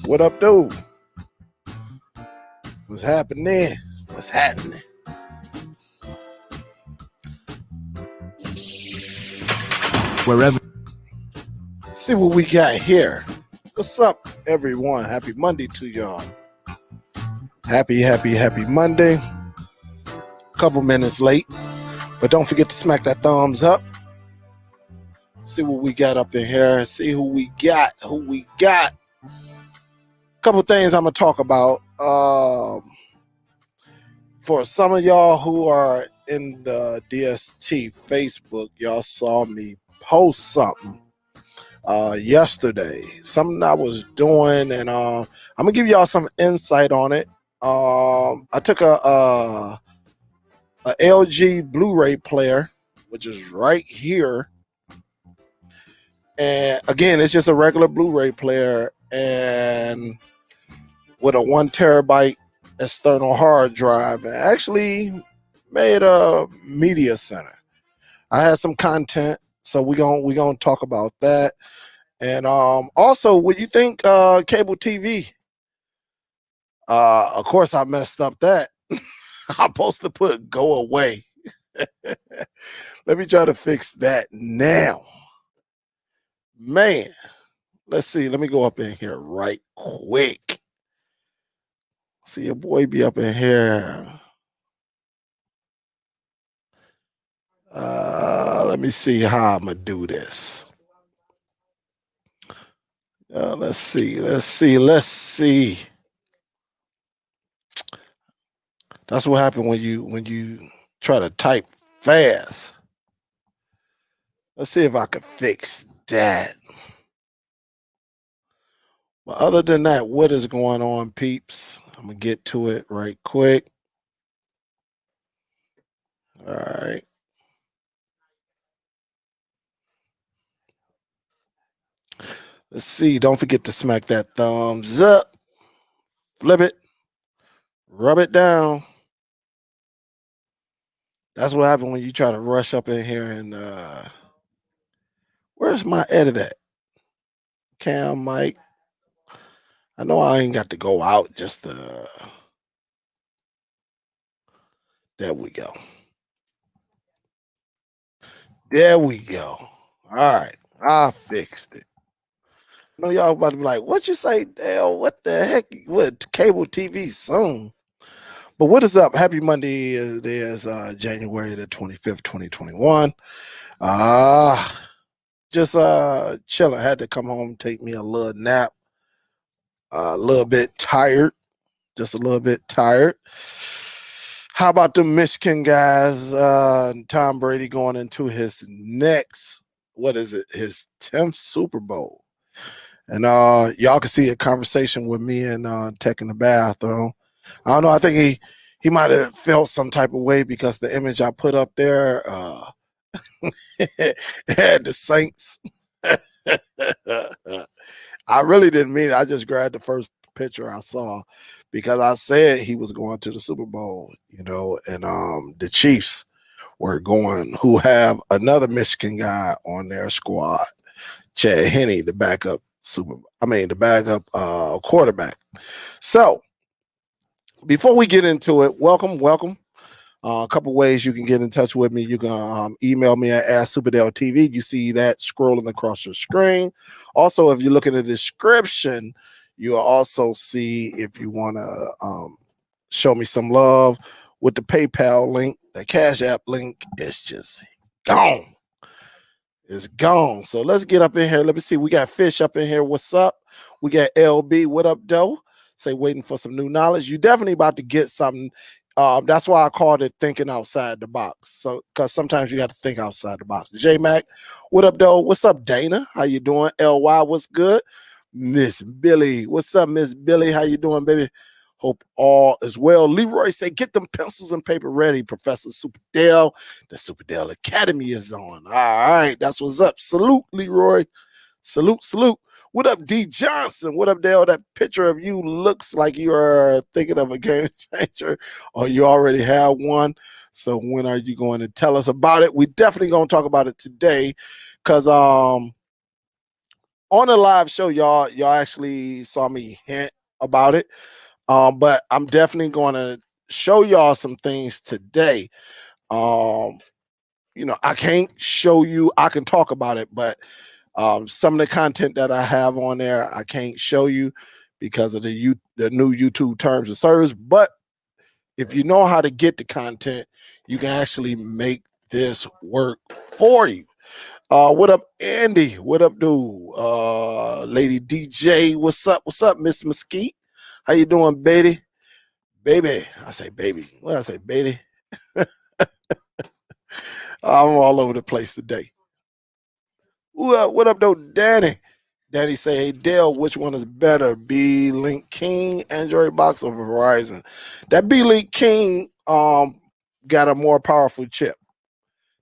What up, dude? What's happening? What's happening? Wherever. See what we got here. What's up, everyone? Happy Monday to y'all. Happy Monday. Couple minutes late, but don't forget to smack that thumbs up. See what we got up in here. See who we got. Couple things I'm gonna talk about. For some of y'all who are in the DST Facebook, y'all saw me post something yesterday. Something I was doing, and I'm gonna give y'all some insight on it. I took a LG Blu-ray player, which is right here. And again, it's just a regular Blu-ray player and with a 1 terabyte external hard drive, and actually made a media center. I had some content, so we're gonna talk about that. And also, what you think cable TV? Of course, I messed up that. I'm supposed to put go away. Let me try to fix that now. Man, let's see. Let me go up in here right quick. See your boy be up in here. Let me see how I'm gonna do this. Let's see. That's what happened when you try to type fast. Let's see if I can fix that. But other than that, what is going on, peeps? I'm gonna get to it right quick. All right. Let's see. Don't forget to smack that thumbs up. Flip it. Rub it down. That's what happened when you try to rush up in here and where's my edit at? Cam Mike. I know I ain't got to go out just to there we go. There we go. All right. I fixed it. I know y'all about to be like, what you say, Dale? What the heck? What cable TV soon? But what is up? Happy Monday. It is January the 25th, 2021. Just chilling. Had to come home, take me a little nap. A little bit tired. Just a little bit tired. How about the Michigan guys? Tom Brady going into his next, what is it? His 10th Super Bowl. And y'all can see a conversation with me and Tech in the bathroom. I don't know. I think he might have felt some type of way because the image I put up there had the Saints. I really didn't mean it. I just grabbed the first picture I saw because I said he was going to the Super Bowl, you know, and the Chiefs were going, who have another Michigan guy on their squad, Chad Henne, the backup quarterback. So before we get into it, welcome. A couple ways you can get in touch with me. You can email me at Superdell TV. You see that scrolling across your screen. Also, if you look in the description, you'll also see if you want to show me some love with the PayPal link. The Cash App link is just gone. It's gone. So let's get up in here. Let me see. We got Fish up in here. What's up? We got LB. What up, Doe? Say waiting for some new knowledge. You definitely about to get something. That's why I called it thinking outside the box. So, because sometimes you got to think outside the box. J Mac, what up, though? What's up, Dana? How you doing? LY, what's good? Miss Billy, what's up, Miss Billy? How you doing, baby? Hope all is well. Leroy say, get them pencils and paper ready, Professor Superdell. The Superdell Academy is on. All right, that's what's up. Salute, Leroy. Salute. What up, D Johnson? What up, Dale? That picture of you looks like you are thinking of a game changer or you already have one. So when are you going to tell us about it? We definitely going to talk about it today because on the live show, y'all actually saw me hint about it. But I'm definitely going to show y'all some things today. Um, I can't show you. I can talk about it, but some of the content that I have on there, I can't show you because of the new YouTube terms of service. But if you know how to get the content, you can actually make this work for you. What up, Andy? What up, dude? Lady DJ, what's up? What's up, Miss Mesquite? How you doing, baby? Baby, I say baby. What I say, baby? I'm all over the place today. What up, though, Danny? Danny say, hey, Dale, which one is better, B-Link King, Android box, or Verizon? That B-Link King got a more powerful chip.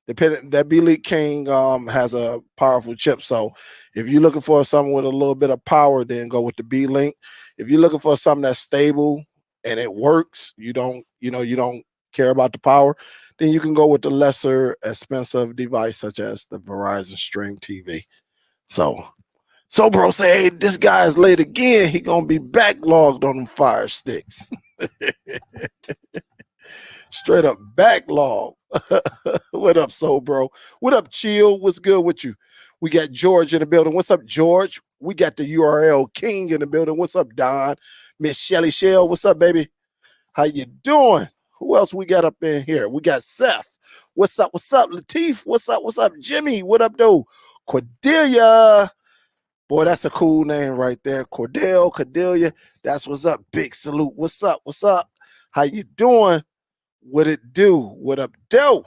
That B-Link King has a powerful chip. So if you're looking for something with a little bit of power, then go with the B-Link. If you're looking for something that's stable and it works, you don't care about the power, then you can go with the lesser expensive device such as the Verizon Stream TV. So bro say, hey, this guy is late again. He gonna be backlogged on them Fire Sticks. Straight up backlog. What up, Soul Bro? What up, Chill? What's good with you? We got George in the building. What's up, George? We got the URL King in the building. What's up, Don? Miss Shelly Shell. What's up, baby? How you doing? Who else we got up in here? We got Seth. What's up? What's up, Latif? What's up? What's up, Jimmy? What up, though? Cordelia. Boy, that's a cool name right there. Cordelia. That's what's up. Big salute. What's up? What's up? How you doing? What it do? What up, do?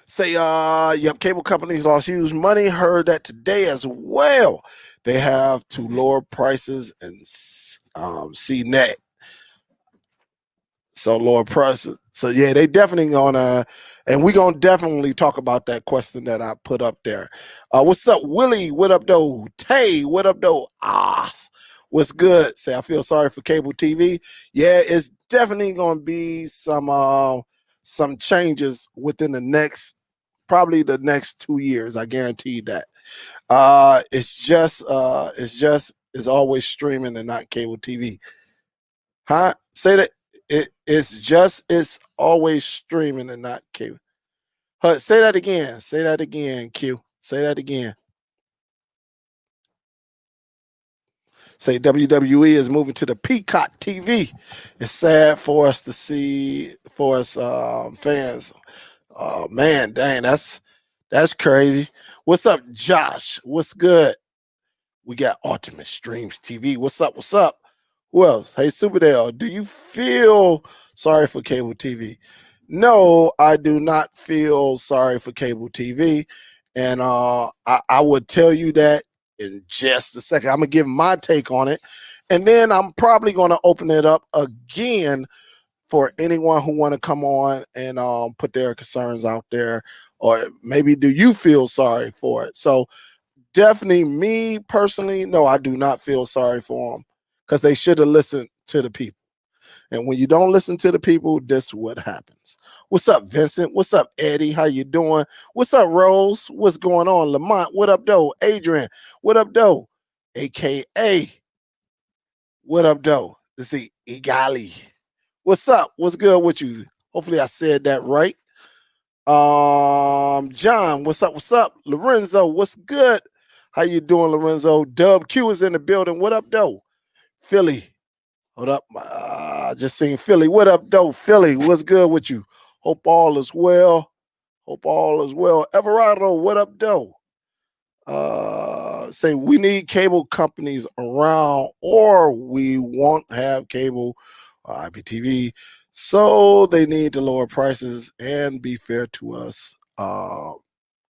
Say, yep, cable companies lost huge money. Heard that today as well. They have to lower prices and CNET. So lower prices. So yeah, they definitely gonna, and we gonna definitely talk about that question that I put up there. What's up, Willie? What up, though? Tay, what up, though? What's good? Say, I feel sorry for cable TV. Yeah, it's definitely gonna be some changes within probably the next 2 years. I guarantee that. It's always streaming and not cable TV. Huh? Say that it's always streaming and not cable. Say that again. Say that again, Q. Say that again. Say WWE is moving to the Peacock TV. It's sad for us to see, for us fans. Oh man, dang, that's crazy. What's up, Josh? What's good? We got Ultimate Streams TV. What's up? What's up? Who else? Hey, Superdell, do you feel sorry for cable TV? No, I do not feel sorry for cable TV. And I would tell you that in just a second. I'm going to give my take on it. And then I'm probably going to open it up again for anyone who want to come on and put their concerns out there. Or maybe do you feel sorry for it? So definitely me personally, no, I do not feel sorry for them because they should have listened to the people. And when you don't listen to the people, this is what happens. What's up, Vincent? What's up, Eddie? How you doing? What's up, Rose? What's going on? Lamont, what up, though? Adrian, what up, though? AKA, what up, though? Let's see, Igali. What's up? What's good with you? Hopefully I said that right. John, what's up? What's up? Lorenzo, what's good? How you doing, Lorenzo? Dub Q is in the building. What up, though? Philly. Hold up. Just seen Philly. What up, though? Philly, what's good with you? Hope all is well. Hope all is well. Everardo, what up, though? Say we need cable companies around or we won't have cable IPTV. So they need to lower prices and be fair to us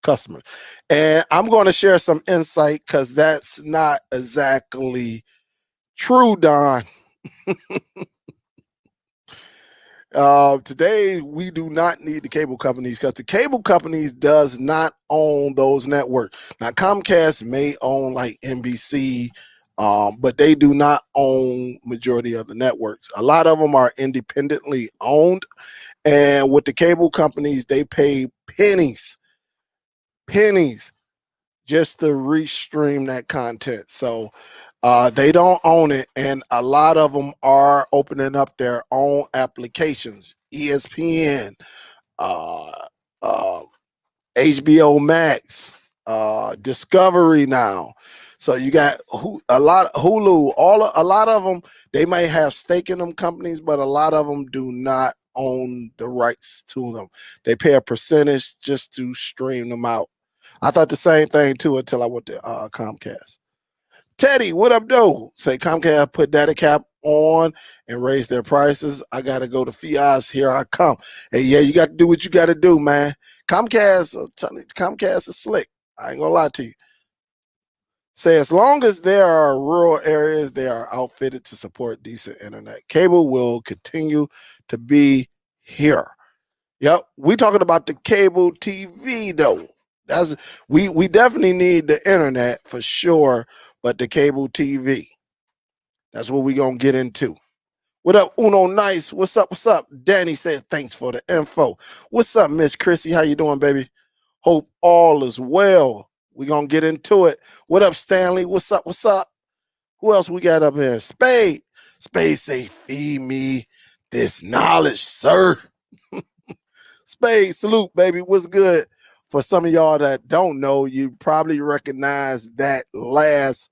customers. And I'm going to share some insight because that's not exactly true, Don. Today we do not need the cable companies because the cable companies does not own those networks. Now Comcast may own like NBC, but they do not own majority of the networks. A lot of them are independently owned, and with the cable companies, they pay pennies just to restream that content. So they don't own it, and a lot of them are opening up their own applications. ESPN, uh, uh, HBO Max, Discovery Now. So you got a lot Hulu. A lot of them, they may have stake in them companies, but a lot of them do not own the rights to them. They pay a percentage just to stream them out. I thought the same thing too until I went to Comcast. Teddy, what up, though? Say Comcast put data cap on and raise their prices. I gotta go to Fias. Here I come. Hey, yeah, you got to do what you got to do, man. Comcast is slick. I ain't gonna lie to you. Say as long as there are rural areas, they are outfitted to support decent internet. Cable will continue to be here. Yep, we talking about the cable TV though. That's we definitely need the internet for sure, but the cable TV. That's what we gonna get into. What up, Uno Nice? What's up? What's up? Danny says thanks for the info. What's up, Miss Chrissy? How you doing, baby? Hope all is well. We gonna get into it. What up, Stanley? What's up? What's up? Who else we got up here? Spade. Spade say, feed me this knowledge, sir. Spade, salute, baby. What's good? For some of y'all that don't know, you probably recognize that last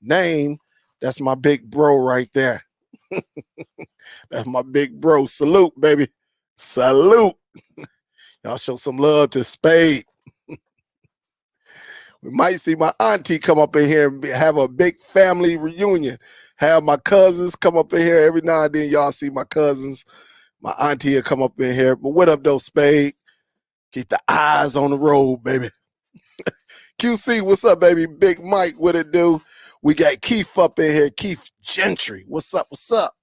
name. That's my big bro right there. That's my big bro. Salute, baby. Salute. Y'all show some love to Spade. We might see my auntie come up in here and have a big family reunion. Have my cousins come up in here every now and then. Y'all see my cousins. My auntie will come up in here. But what up, though, Spade? Keep the eyes on the road, baby. QC, what's up, baby? Big Mike, what it do? We got Keith up in here. Keith Gentry, what's up? What's up?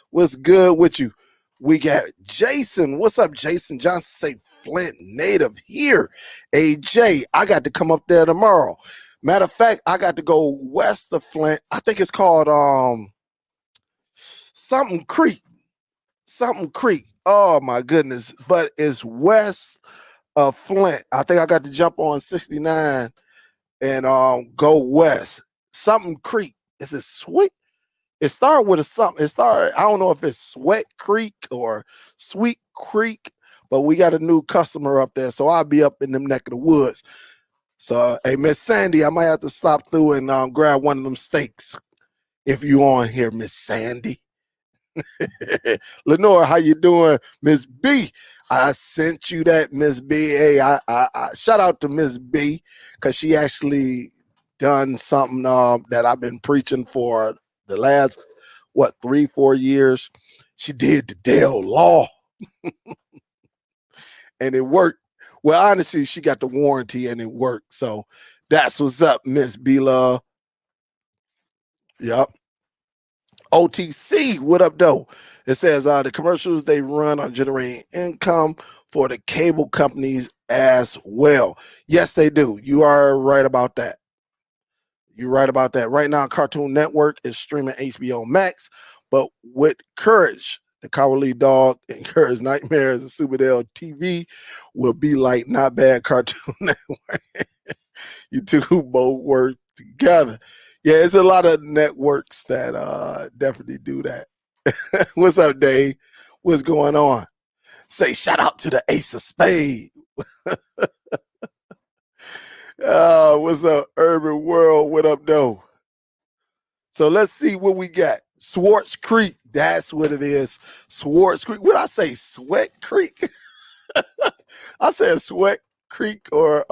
What's good with you? We got Jason. What's up, Jason Johnson? Say Flint native here. AJ, I got to come up there tomorrow. Matter of fact, I got to go west of Flint. I think it's called something Creek. Something Creek. Oh my goodness. But it's west of Flint. I think I got to jump on 69 and go west. Something Creek. Is it Sweet? It started with a something. I don't know if it's Sweat Creek or Sweet Creek, but we got a new customer up there. So I'll be up in them neck of the woods. So, hey, Miss Sandy, I might have to stop through and grab one of them steaks if you on here, Miss Sandy. Lenore, how you doing? Miss B, I sent you that, Miss B. Hey, I shout out to Miss B because she actually done something that I've been preaching for the last, 3-4 years. She did the Dale Law and it worked. Well, honestly, she got the warranty and it worked. So that's what's up, Miss B Love. Yep. OTC, what up, though? It says the commercials they run are generating income for the cable companies as well. Yes, they do. You are right about that. You're right about that. Right now, Cartoon Network is streaming HBO Max, but with Courage, the Cowardly Dog, and Courage Nightmares and Superdell TV will be like not bad Cartoon Network. You two both work together. Yeah, it's a lot of networks that definitely do that. What's up, Dave? What's going on? Say shout out to the Ace of Spade. What's up, Urban World? What up, though? So let's see what we got. Swartz Creek. That's what it is. Swartz Creek. What I say? Sweat Creek. I said Sweat Creek or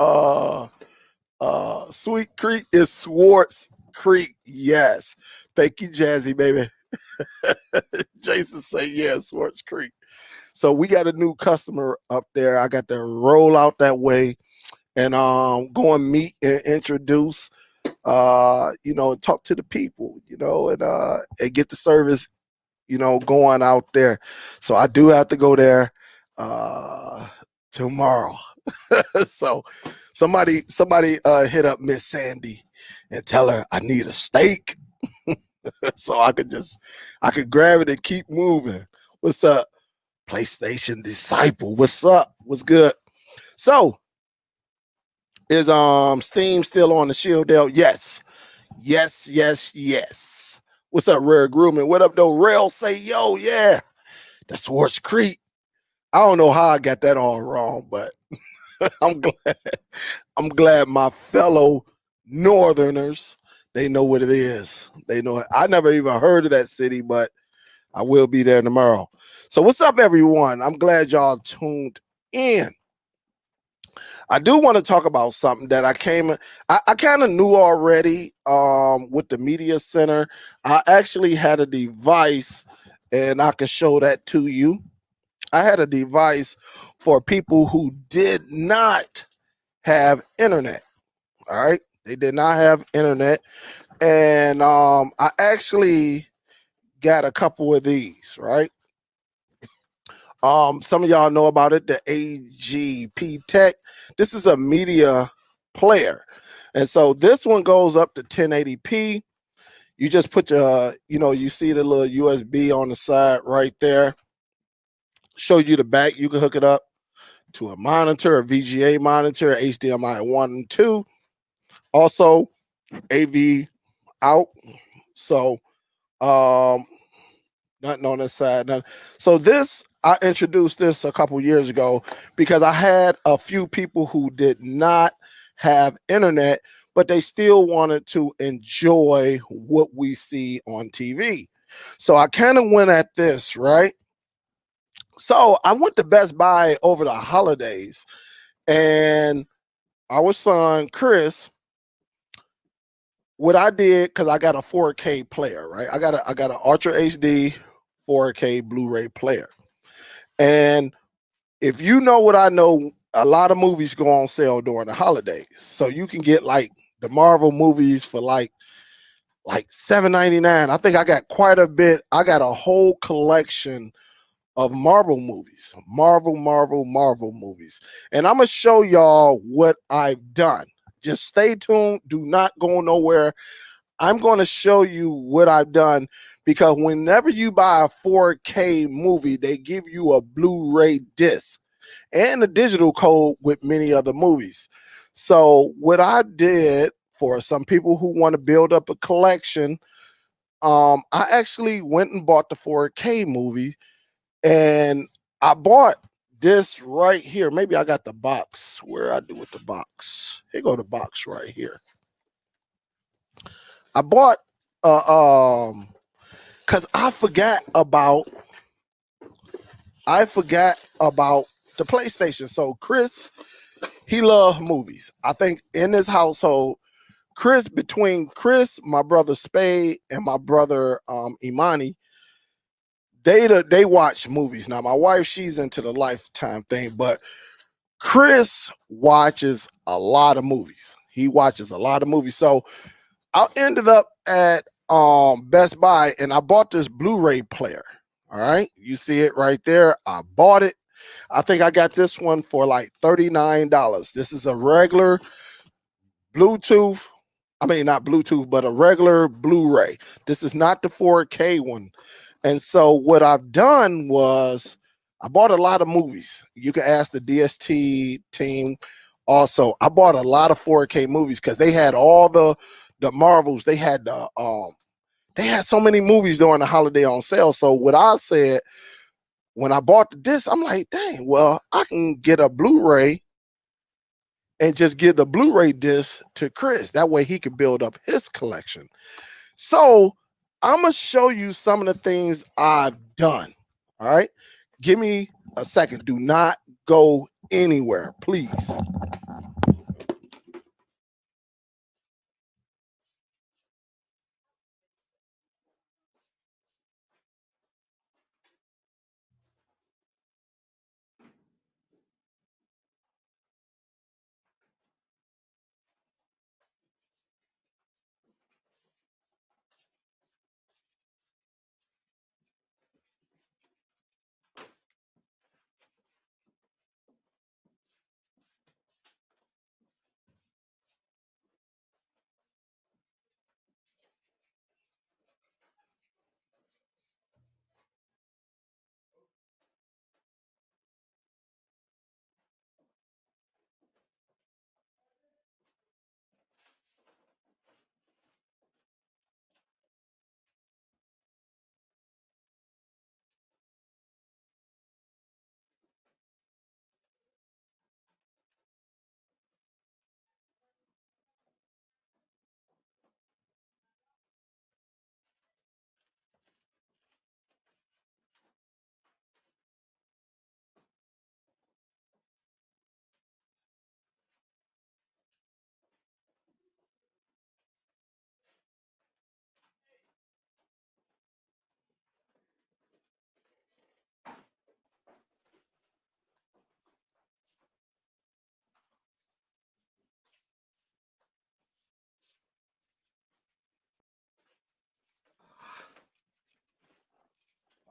Sweet Creek is Swartz Creek. Yes. Thank you, Jazzy, baby. Jason say yes, Swartz Creek. So we got a new customer up there. I got to roll out that way and go and meet and introduce, talk to the people, and get the service, going out there. So I do have to go there tomorrow. So somebody hit up Miss Sandy and tell her I need a steak. So I could grab it and keep moving. What's up, PlayStation Disciple? What's up? What's good? So Is Steam still on the Shield Dell? Yes. Yes, yes, yes. What's up, Rare Grooming? What up, though? Rail say, yo, yeah. That's Swartz Creek. I don't know how I got that all wrong, but I'm glad. I'm glad my fellow Northerners, they know what it is. They know it. I never even heard of that city, but I will be there tomorrow. So what's up, everyone? I'm glad y'all tuned in. I do want to talk about something that I kind of knew already with the media center. I actually had a device, and I can show that to you. I had a device for people who did not have internet. All right. They did not have internet. And I actually got a couple of these, right? Some of y'all know about it, the AGP Tech. This is a media player. And so this one goes up to 1080p. You just put your, you see the little USB on the side right there. Show you the back. You can hook it up to a monitor, a VGA monitor, HDMI 1 and 2. Also, AV out. So, nothing on this side. Nothing. So this, I introduced this a couple years ago because I had a few people who did not have internet, but they still wanted to enjoy what we see on TV. So I kind of went at this, right? So I went to Best Buy over the holidays, and our son Chris, what I did, because I got a 4K player, right? I got an Ultra HD 4K Blu-ray player. And if you know what I know, a lot of movies go on sale during the holidays. So you can get like the Marvel movies for like $7.99. I think I got quite a bit. I got a whole collection of Marvel movies. Marvel movies. And I'm gonna show y'all what I've done. Just stay tuned. Do not go nowhere. I'm going to show you what I've done, because whenever you buy a 4K movie, they give you a Blu-ray disc and a digital code with many other movies. So what I did for some people who want to build up a collection, I actually went and bought the 4K movie, and I bought this right here. Maybe I got the box. Where I do with the box? Here go the box right here. I bought because I forgot about the PlayStation. So Chris, he loved movies. I think in his household, between Chris, my brother Spade, and my brother Imani, they watch movies. Now my wife, she's into the Lifetime thing, but Chris watches a lot of movies. He watches a lot of movies. So I ended up at Best Buy, and I bought this Blu-ray player. All right, you see it right there. I bought it. I think I got this one for like $39. This is a regular Bluetooth. I mean, not Bluetooth, but a regular Blu-ray. This is not the 4K one. And so what I've done was I bought a lot of movies. You can ask the DST team. Also, I bought a lot of 4K movies because they had all the Marvels. They had so many movies during the holiday on sale. So what I said when I bought the disc, I'm like, dang, well, I can get a Blu-ray and just give the Blu-ray disc to Chris. That way he can build up his collection. So I'm gonna show you some of the things I've done. All right. Give me a second. Do not go anywhere, please.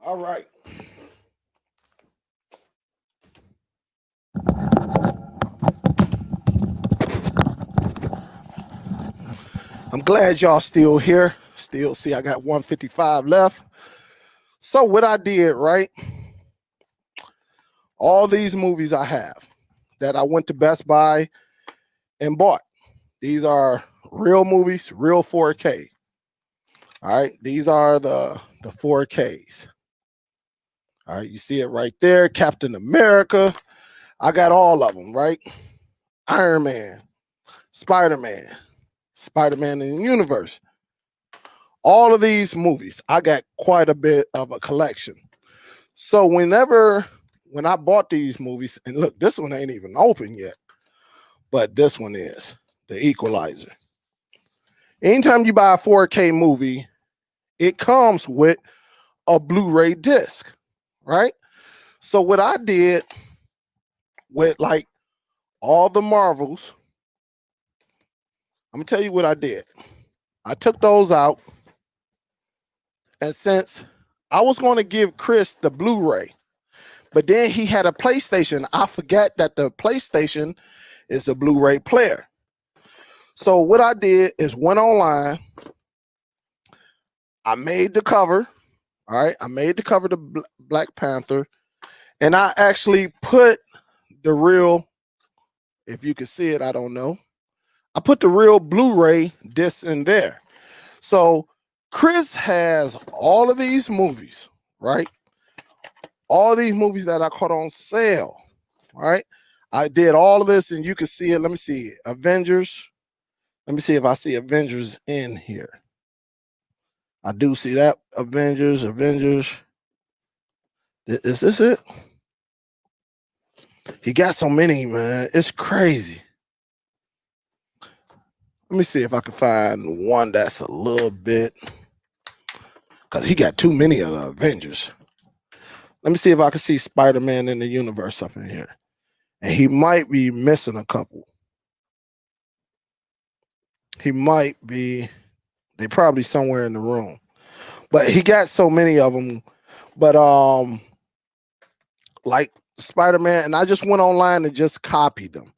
All right. I'm glad y'all still here. Still see I got 155 left. So what I did, right? All these movies I have that I went to Best Buy and bought. These are real movies, real 4K. All right. These are the 4Ks. All right. You see it right there. Captain America. I got all of them, right? Iron Man, Spider-Man, Spider-Man in the Universe. All of these movies, I got quite a bit of a collection. So when I bought these movies, and look, this one ain't even open yet, but this one is the Equalizer. Anytime you buy a 4K movie, it comes with a Blu-ray disc, right? So what I did with like all the Marvels, I'm gonna tell you what I did. I took those out, and since I was going to give Chris the Blu-ray, but then he had a PlayStation, I forgot that the PlayStation is a Blu-ray player. So what I did is went online. I made the cover. All right, I made the cover to Black Panther, and I actually put the real, if you can see it, I don't know. I put the real Blu-ray disc in there. So Chris has all of these movies, right? All these movies that I caught on sale, right? I did all of this, and you can see it. Let me see. Avengers. Let me see if I see Avengers in here. I do see that. Avengers. Is this it? He got so many, man. It's crazy. Let me see if I can find one that's a little bit, because he got too many of the Avengers. Let me see if I can see Spider-Man in the Universe up in here. And he might be missing a couple. He might be, they probably somewhere in the room. But he got so many of them. But like Spider-Man, and I just went online and just copied them.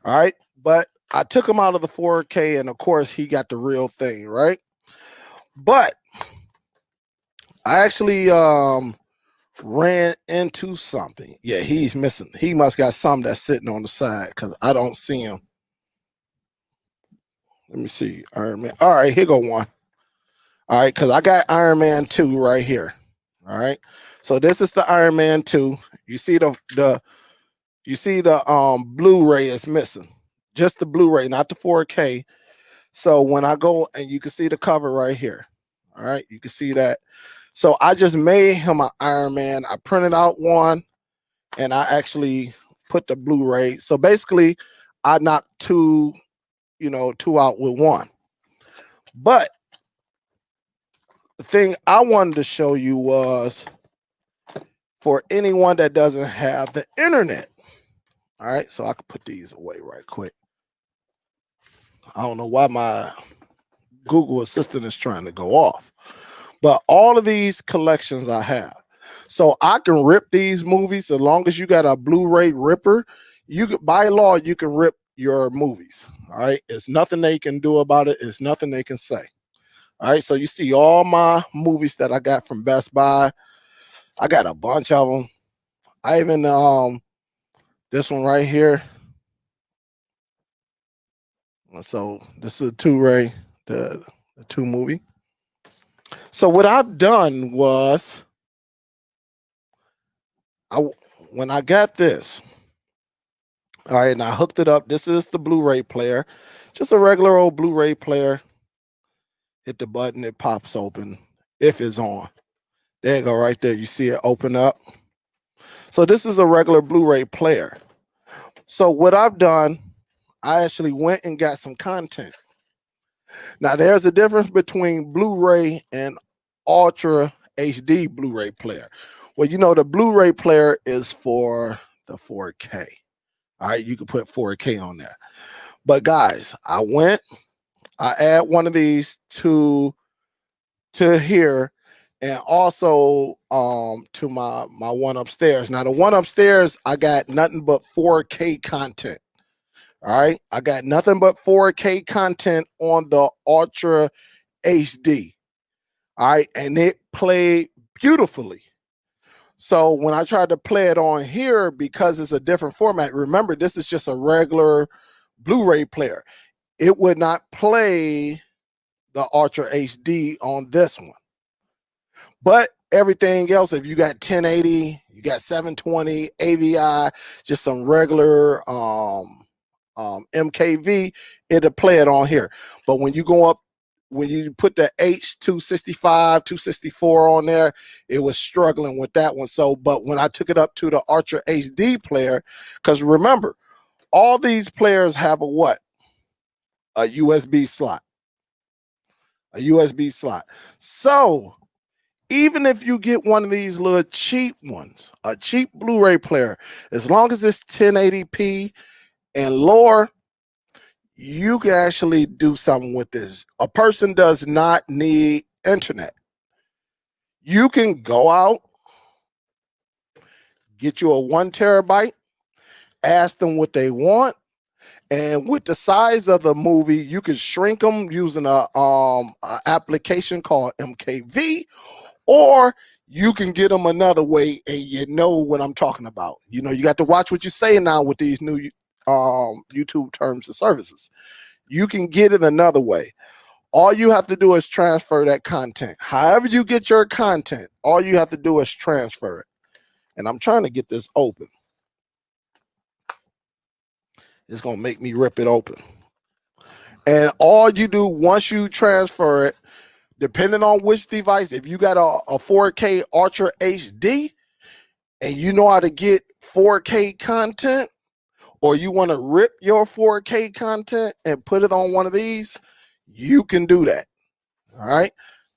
All right. But I took him out of the 4K, and of course he got the real thing, right? But I actually ran into something. Yeah, he's missing. He must got something that's sitting on the side because I don't see him. Let me see. Iron Man. All right, here go one. All right, because I got Iron Man 2 right here. All right. So this is the Iron Man 2. You see the Blu-ray is missing. Just the Blu-ray, not the 4K. So when I go, and you can see the cover right here. All right, you can see that. So I just made him an Iron Man. I printed out one, and I actually put the Blu-ray. So basically, I knocked two out with one. But the thing I wanted to show you was for anyone that doesn't have the internet. All right, so I can put these away right quick. I don't know why my Google Assistant is trying to go off. But all of these collections I have. So I can rip these movies as long as you got a Blu-ray ripper. You could, by law, you can rip your movies. All right. It's nothing they can do about it. It's nothing they can say. All right. So you see all my movies that I got from Best Buy. I got a bunch of them. I even this one right here. So this is a two-ray, the 2 movie. So what I've done was, when I got this, all right, and I hooked it up. This is the Blu-ray player, just a regular old Blu-ray player. Hit the button, it pops open if it's on. There you go, right there. You see it open up. So this is a regular Blu-ray player. So what I've done, I actually went and got some content. Now there's a difference between Blu-ray and Ultra HD Blu-ray player. Well, you know, the Blu-ray player is for the 4K. All right, you can put 4K on there. But guys, I add one of these to here, and also to my one upstairs. Now the one upstairs, I got nothing but 4K content. All right, I got nothing but 4K content on the Ultra HD. All right, and it played beautifully. So when I tried to play it on here, because it's a different format, remember this is just a regular Blu-ray player. It would not play the Ultra HD on this one. But everything else, if you got 1080, you got 720, AVI, just some regular MKV, it'll play it on here. But when you go up, when you put the H265, 264 on there, it was struggling with that one. So, but when I took it up to the Ultra HD player, because remember, all these players have a what? A USB slot. A USB slot. So even if you get one of these little cheap ones, a cheap Blu-ray player, as long as it's 1080p and lower, you can actually do something with this. A person does not need internet. You can go out, get you a 1 terabyte, ask them what they want, and with the size of the movie, you can shrink them using a application called MKV, or you can get them another way, and you know what I'm talking about. You know, you got to watch what you say now with these new YouTube terms and services. You can get it another way. All you have to do is transfer that content. However you get your content, all you have to do is transfer it. And I'm trying to get this open. It's going to make me rip it open. And all you do once you transfer it, depending on which device, if you got a 4K Ultra HD and you know how to get 4K content, or you want to rip your 4K content and put it on one of these, you can do that. All right,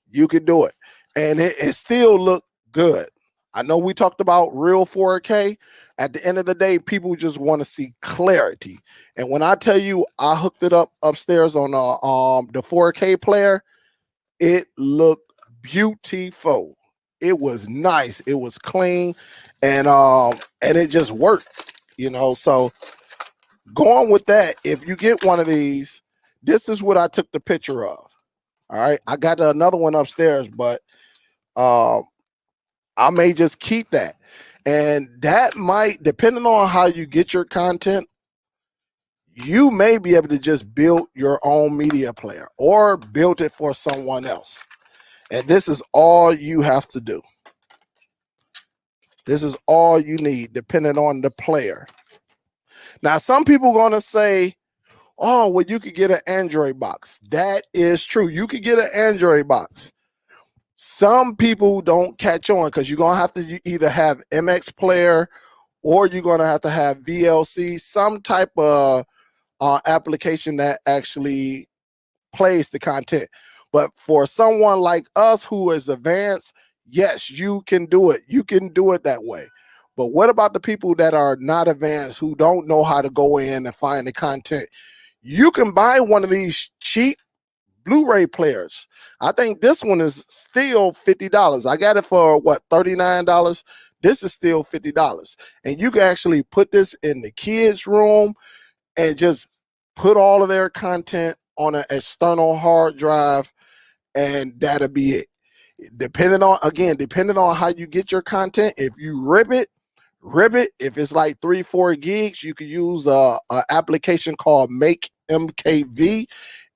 you can do it, and it still look good. I know we talked about real 4K. At the end of the day, people just want to see clarity. And when I tell you I hooked it up upstairs on the 4K player, it looked beautiful. It was nice. It was clean, and it just worked. You know, so going with that, if you get one of these, this is what I took the picture of. All right, I got another one upstairs, but I may just keep that. And that might, depending on how you get your content, you may be able to just build your own media player or build it for someone else. And this is all you have to do. This is all you need, depending on the player. Now, some people are going to say, oh, well, you could get an Android box. That is true. You could get an Android box. Some people don't catch on because you're going to have to either have MX player or you're going to have VLC, some type of application that actually plays the content. But for someone like us who is advanced, yes, you can do it. You can do it that way. But what about the people that are not advanced, who don't know how to go in and find the content? You can buy one of these cheap Blu-ray players. I think this one is still $50. I got it for what, $39? This is still $50. And you can actually put this in the kids' room and just put all of their content on an external hard drive, and that'll be it. Depending on how you get your content, if you rip it. If it's like 3-4 gigs, you can use a application called Make MKV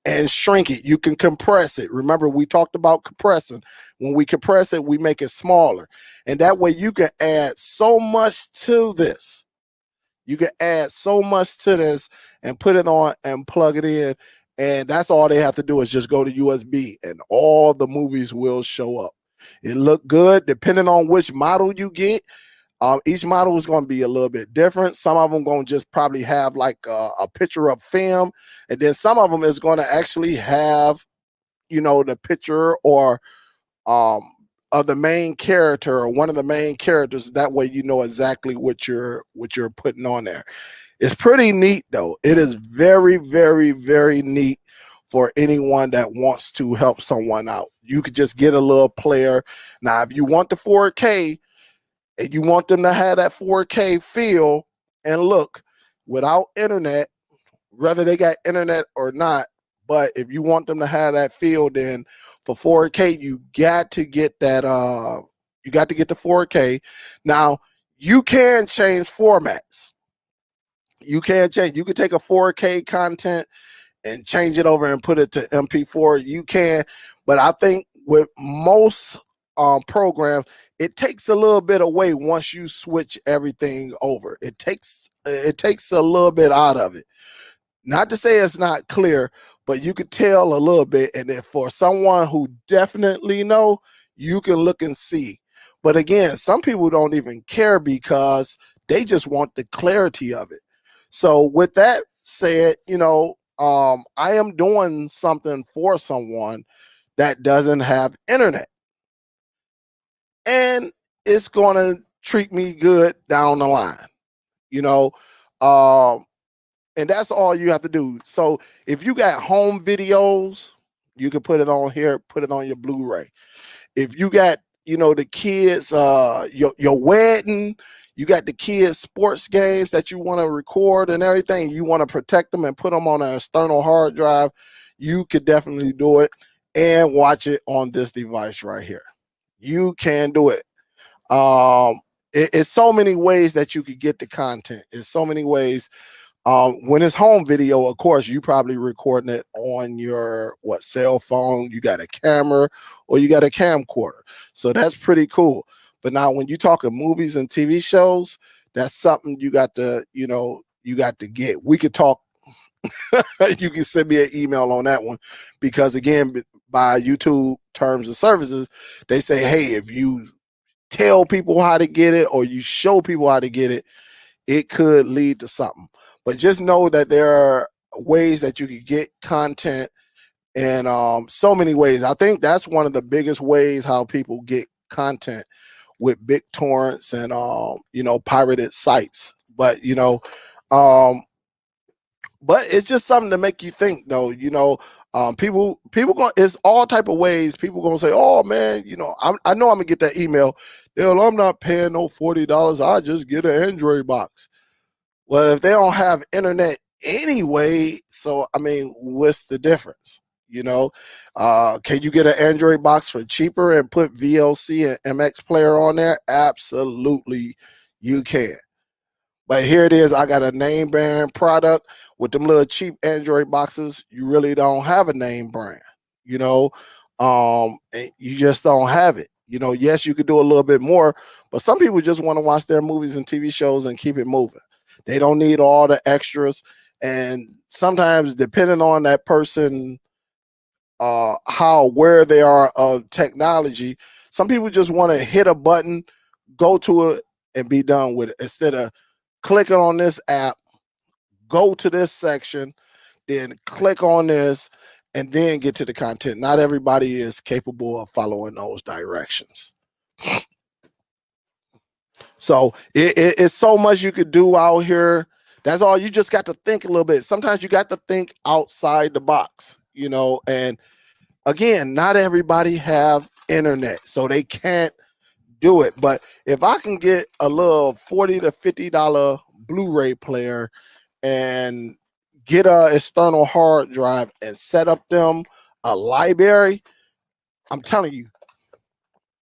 and shrink it. You can compress it. Remember, we talked about compressing. When we compress it, we make it smaller. And that way you can add so much to this. You can add so much to this and put it on and plug it in. And that's all they have to do is just go to USB and all the movies will show up. It look good depending on which model you get. Each model is going to be a little bit different. Some of them going to just probably have like a picture of film. And then some of them is going to actually have, you know, the picture or of the main character or one of the main characters. That way you know exactly what you're putting on there. It's pretty neat though. It is very, very, very neat for anyone that wants to help someone out. You could just get a little player. Now, if you want the 4K and you want them to have that 4K feel and look without internet, whether they got internet or not, but if you want them to have that feel, then for 4K, you got to get that you got to get the 4K. Now, you can change formats. You can change, you can take a 4K content and change it over and put it to MP4. You can, but I think with most programs, it takes a little bit away once you switch everything over. It takes a little bit out of it. Not to say it's not clear, but you could tell a little bit. And if for someone who definitely know, you can look and see. But again, some people don't even care because they just want the clarity of it. So with that said, I am doing something for someone that doesn't have internet, and it's gonna treat me good down the line, you know. Um, and that's all you have to do. So if you got home videos, you can put it on here, put it on your Blu-ray. If you got, the kids, your wedding, you got the kids sports games that you want to record and everything, you want to protect them and put them on an external hard drive, you could definitely do it and watch it on this device right here. You can do it. It's so many ways that you could get the content. It's so many ways. When it's home video, of course, you probably recording it on your cell phone. You got a camera or you got a camcorder, so that's pretty cool. But now, when you talking movies and TV shows, that's something you got to, you got to get. We could talk. You can send me an email on that one, because again, by YouTube terms and services, they say, hey, if you tell people how to get it or you show people how to get it, it could lead to something. But just know that there are ways that you can get content, and so many ways. I think that's one of the biggest ways how people get content, with big torrents and pirated sites. But but it's just something to make you think, though. People going, it's all type of ways people gonna say, oh man, I know I'm gonna get that email. I'm not paying no $40, I just get an Android box. Well, if they don't have internet anyway, so I mean, what's the difference? Can you get an Android box for cheaper and put VLC and MX player on there? Absolutely, you can. But here it is. I got a name brand product with them little cheap Android boxes. You really don't have a name brand, and you just don't have it. Yes, you could do a little bit more, but some people just want to watch their movies and TV shows and keep it moving. They don't need all the extras. And sometimes, depending on that person, where they are of technology, some people just want to hit a button, go to it, and be done with it, instead of clicking on this app, go to this section, then click on this, and then get to the content. Not everybody is capable of following those directions. So it's so much you could do out here. That's all. You just got to think a little bit. Sometimes you got to think outside the box, and again, not everybody have internet, so they can't do it. But if I can get a little $40 to $50 Blu-ray player and get a external hard drive and set up them a library, I'm telling you,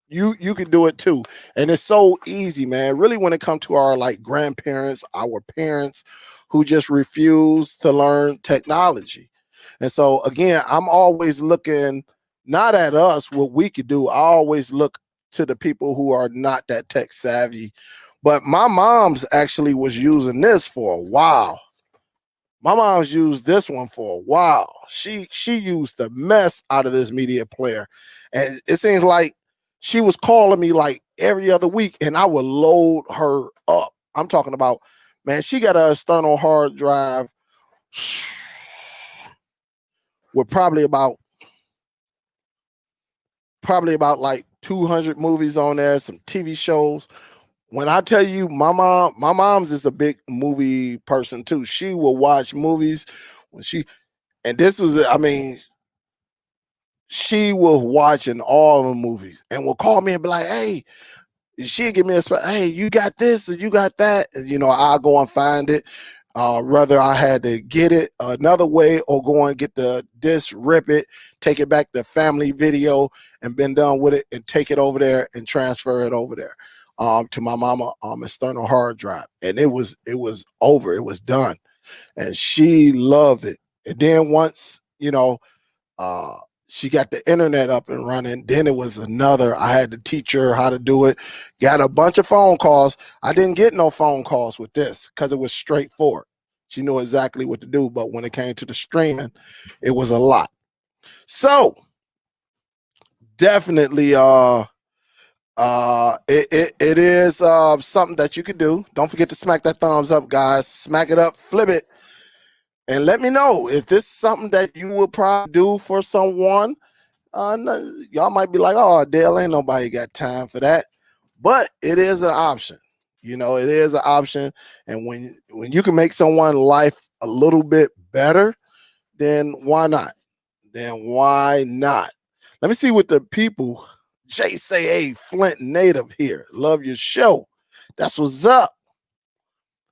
you can do it too. And it's so easy, man. Really, when it comes to our grandparents, our parents who just refuse to learn technology. And so again, I'm always looking not at us, what we could do. I always look to the people who are not that tech savvy. But my mom's actually was using this for a while. My mom's used this one for a while. She used the mess out of this media player. And it seems like she was calling me like every other week, and I would load her up. I'm talking about, man, she got an external hard drive with probably about like 200 movies on there, some TV shows. When I tell you, my mom's is a big movie person too. She will watch movies when And this was, I mean, she was watching all the movies and will call me and be like, hey, she'd give me a hey, you got this and you got that. And, you know, I'll go and find it. Whether I had to get it another way or go and get the disc, rip it, take it back to family video and been done with it and take it over there and transfer it over there to my mama external hard drive. And it was over. It was done. And she loved it. And then once, you know, uh, she got the internet up and running. Then it was another. I had to teach her how to do it. Got a bunch of phone calls. I didn't get no phone calls with this because it was straightforward. She knew exactly what to do. But when it came to the streaming, it was a lot. So definitely, it is something that you could do. Don't forget to smack that thumbs up, guys. Smack it up, flip it, and let me know if this is something that you would probably do for someone. Y'all might be like, oh, Dale, ain't nobody got time for that. But it is an option. You know, it is an option. And when you can make someone's life a little bit better, then why not? Then why not? Let me see what the people, Jay say, hey, Flint native here. Love your show. That's what's up.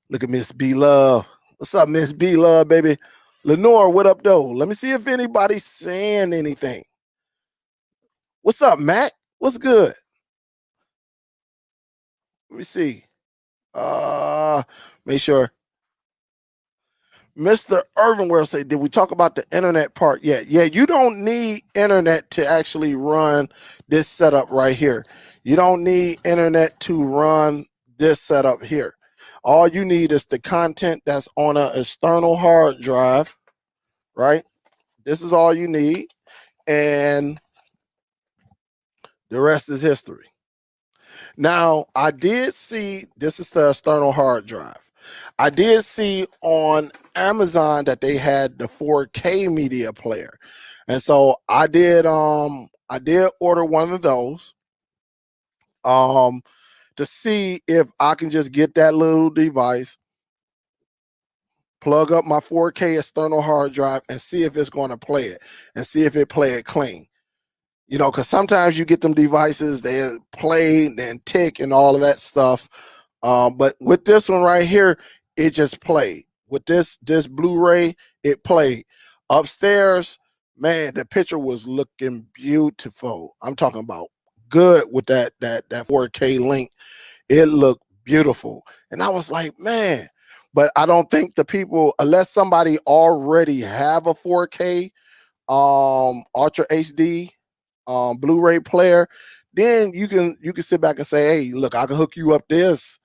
Look at Miss B Love. What's up, Miss B Love, baby? Lenore, what up, though? Let me see if anybody's saying anything. What's up, Matt? What's good? Let me see. Make sure. Mr. Urban World say, did we talk about the internet part yet? Yeah, you don't need internet to actually run this setup right here. You don't need internet to run this setup here. All you need is the content that's on an external hard drive, right? This is all you need. And the rest is history. Now, I did see, this is the external hard drive. I did see on Amazon that they had the 4K media player. And so I did order one of those to see if I can just get that little device, plug up my 4K external hard drive and see if it's going to play it and see if it play it clean. You know, because sometimes you get them devices, they play and tick and all of that stuff. But with this one right here, it just played. With this Blu-ray, it played. Upstairs, man, the picture was looking beautiful. I'm talking about good with that 4K link. It looked beautiful. And I was like, man, but I don't think the people, unless somebody already have a 4K Ultra HD Blu-ray player, then you can sit back and say, hey, look, I can hook you up this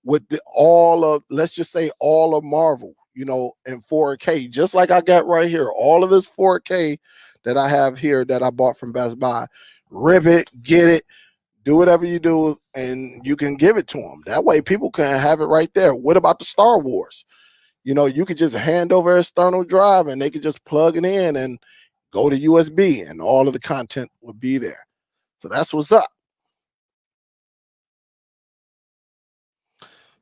with all of, let's just say all of Marvel, you know, in 4K, just like I got right here. All of this 4K that I have here that I bought from Best Buy. Rip it, get it, do whatever you do, and you can give it to them. That way people can have it right there. What about the Star Wars? You know, you could just hand over an external drive and they could just plug it in and go to USB and all of the content would be there. So that's what's up.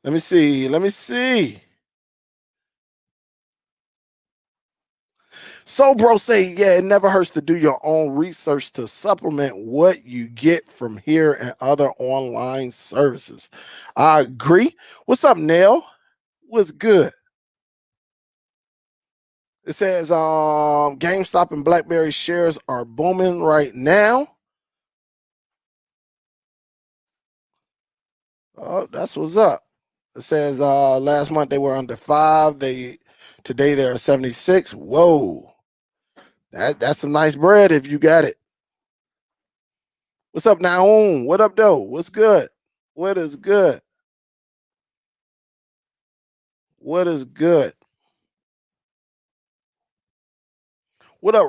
Let me see. So bro say, yeah, it never hurts to do your own research to supplement what you get from here and other online services. I agree. What's up, Nell? What's good? It says GameStop and BlackBerry shares are booming right now. Oh, that's what's up. It says last month they were under 5. Today they're 76. Whoa. That's some nice bread if you got it. What's up, Naoom? What up, though? What's good? What is good? What is good? What up,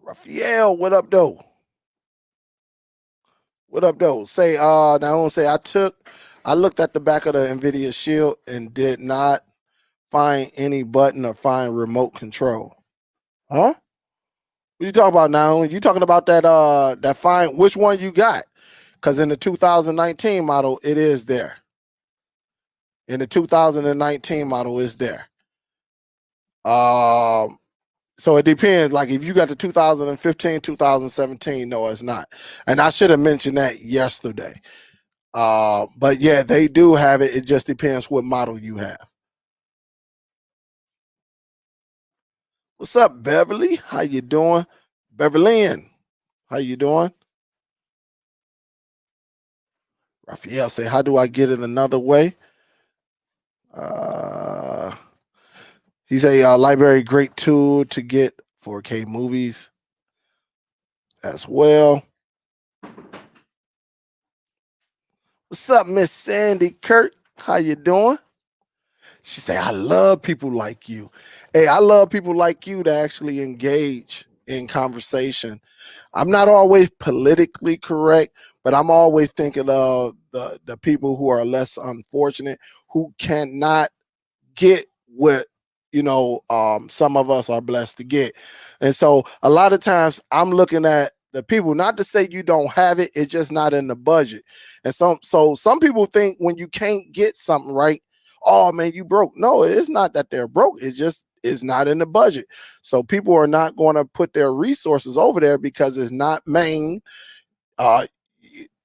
Raphael, what up, though? What up, though? Say, Naoom say, I looked at the back of the NVIDIA Shield and did not find any button or find remote control. Huh? What you talking about now? You talking about that fine? Which one you got? Because in the 2019 model, it is there. In the 2019 model, is there. So it depends. Like if you got the 2015, 2017, no, it's not. And I should have mentioned that yesterday. But yeah, they do have it. It just depends what model you have. What's up, Beverly? How you doing? Beverly Ann, how you doing? Raphael say, how do I get it another way? Uh, he's a library great tool to get 4K movies as well. What's up, Miss Sandy Kurt? How you doing? She say, I love people like you. Hey, I love people like you to actually engage in conversation. I'm not always politically correct, but I'm always thinking of the people who are less unfortunate, who cannot get what some of us are blessed to get. And so a lot of times I'm looking at the people, not to say you don't have it, it's just not in the budget. And some people think when you can't get something right, oh man, you broke. No, it's not that they're broke, it's just it's not in the budget. So people are not going to put their resources over there because it's not main. uh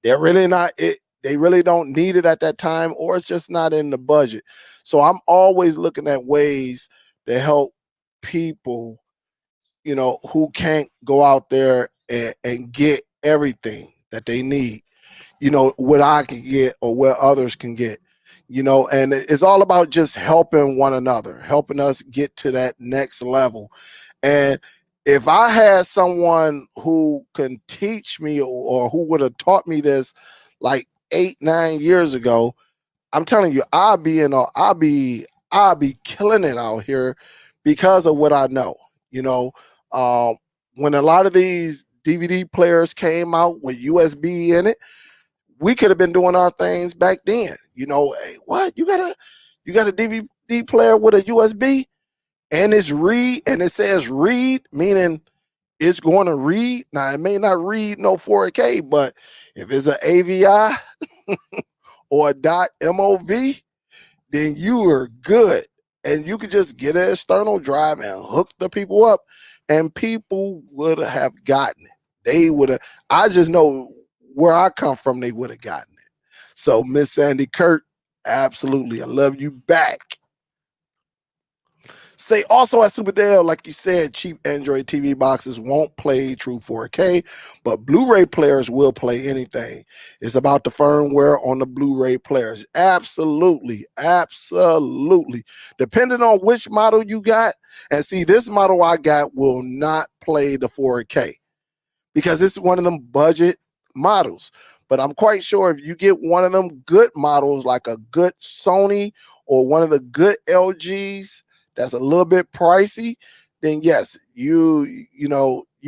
they're really not it. They really don't need it at that time, or it's just not in the budget. So I'm always looking at ways to help people, who can't go out there and get everything that they need, what I can get or what others can get, and it's all about just helping one another, helping us get to that next level. And if I had someone who can teach me or who would have taught me this like 8, 9 years ago, I'm telling you, I'll be killing it out here because of what I know. You know, um, when a lot of these DVD players came out with USB in it, we could have been doing our things back then. Hey, what you got a DVD player with a USB and it's read and it says read, meaning it's going to read. Now it may not read no 4K, but if it's an AVI or a .mov, then you are good. And you could just get an external drive and hook the people up, and people would have gotten it. They would have, I just know where I come from, they would have gotten it. So, Miss Sandy Kurt, absolutely. I love you back. Say also at Superdell, like you said, cheap Android TV boxes won't play true 4K, but Blu-ray players will play anything. It's about the firmware on the Blu-ray players. Absolutely, absolutely. Depending on which model you got, and see, this model I got will not play the 4K because it's one of them budget models. But I'm quite sure if you get one of them good models, like a good Sony or one of the good LGs, that's a little bit pricey, then yes, you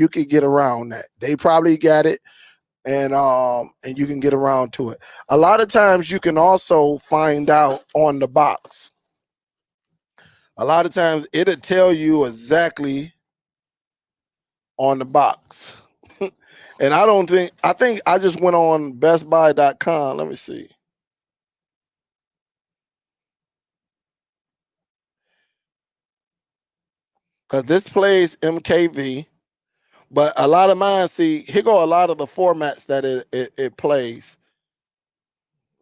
could get around that. They probably got it, and you can get around to it. A lot of times you can also find out on the box. A lot of times it'll tell you exactly on the box. And I think I just went on bestbuy.com. Let me see. Because this plays MKV, but a lot of mine, see, here go a lot of the formats that it plays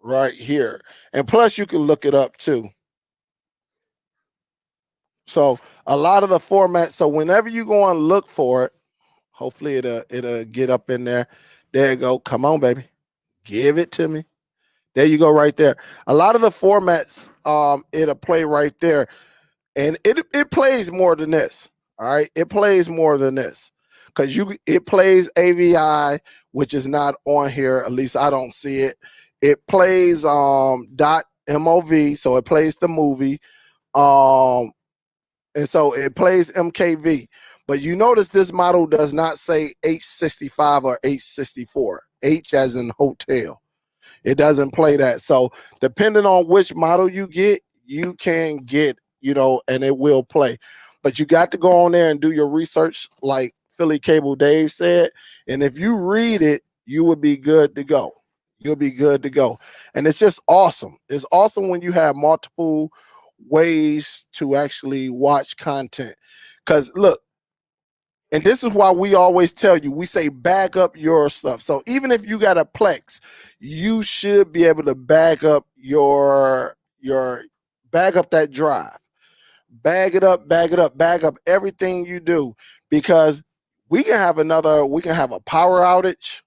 right here. And plus you can look it up too. So a lot of the formats, so whenever you go and look for it, hopefully it'll get up in there. There you go. Come on, baby. Give it to me. There you go, right there. A lot of the formats, it'll play right there. And it plays more than this. All right, it plays more than this because it plays AVI, which is not on here. At least I don't see it. It plays .mov, so it plays the movie, and so it plays MKV. But you notice this model does not say H65 or H64. H as in hotel. It doesn't play that. So depending on which model you get, you can get, and it will play. But you got to go on there and do your research, like Philly Cable Dave said. And if you read it, you will be good to go. You'll be good to go. And it's just awesome. It's awesome when you have multiple ways to actually watch content. Because look, And this is why we always tell you, we say back up your stuff. So even if you got a Plex, you should be able to back up your back up that drive. Bag it up, bag it up, bag up everything you do, because we can have a power outage.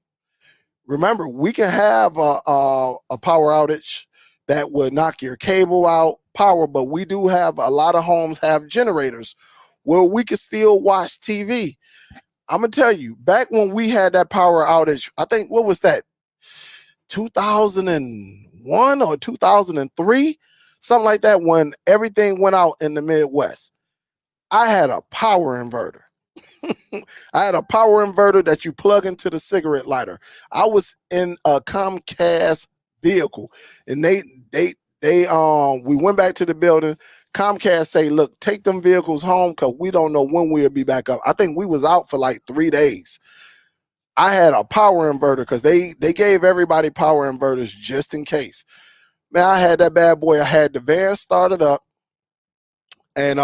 Remember, we can have a power outage that would knock your cable out, power, but we do have a lot of homes have generators where we can still watch TV. I'm gonna tell you, back when we had that power outage, I think what was that, 2001 or 2003, something like that, when everything went out in the Midwest. I had a power inverter. I had a power inverter that you plug into the cigarette lighter. I was in a Comcast vehicle, and we went back to the building. Comcast say, look, take them vehicles home because we don't know when we'll be back up. I think we was out for like 3 days. I had a power inverter because they gave everybody power inverters just in case. Man, I had that bad boy. I had the van started up, and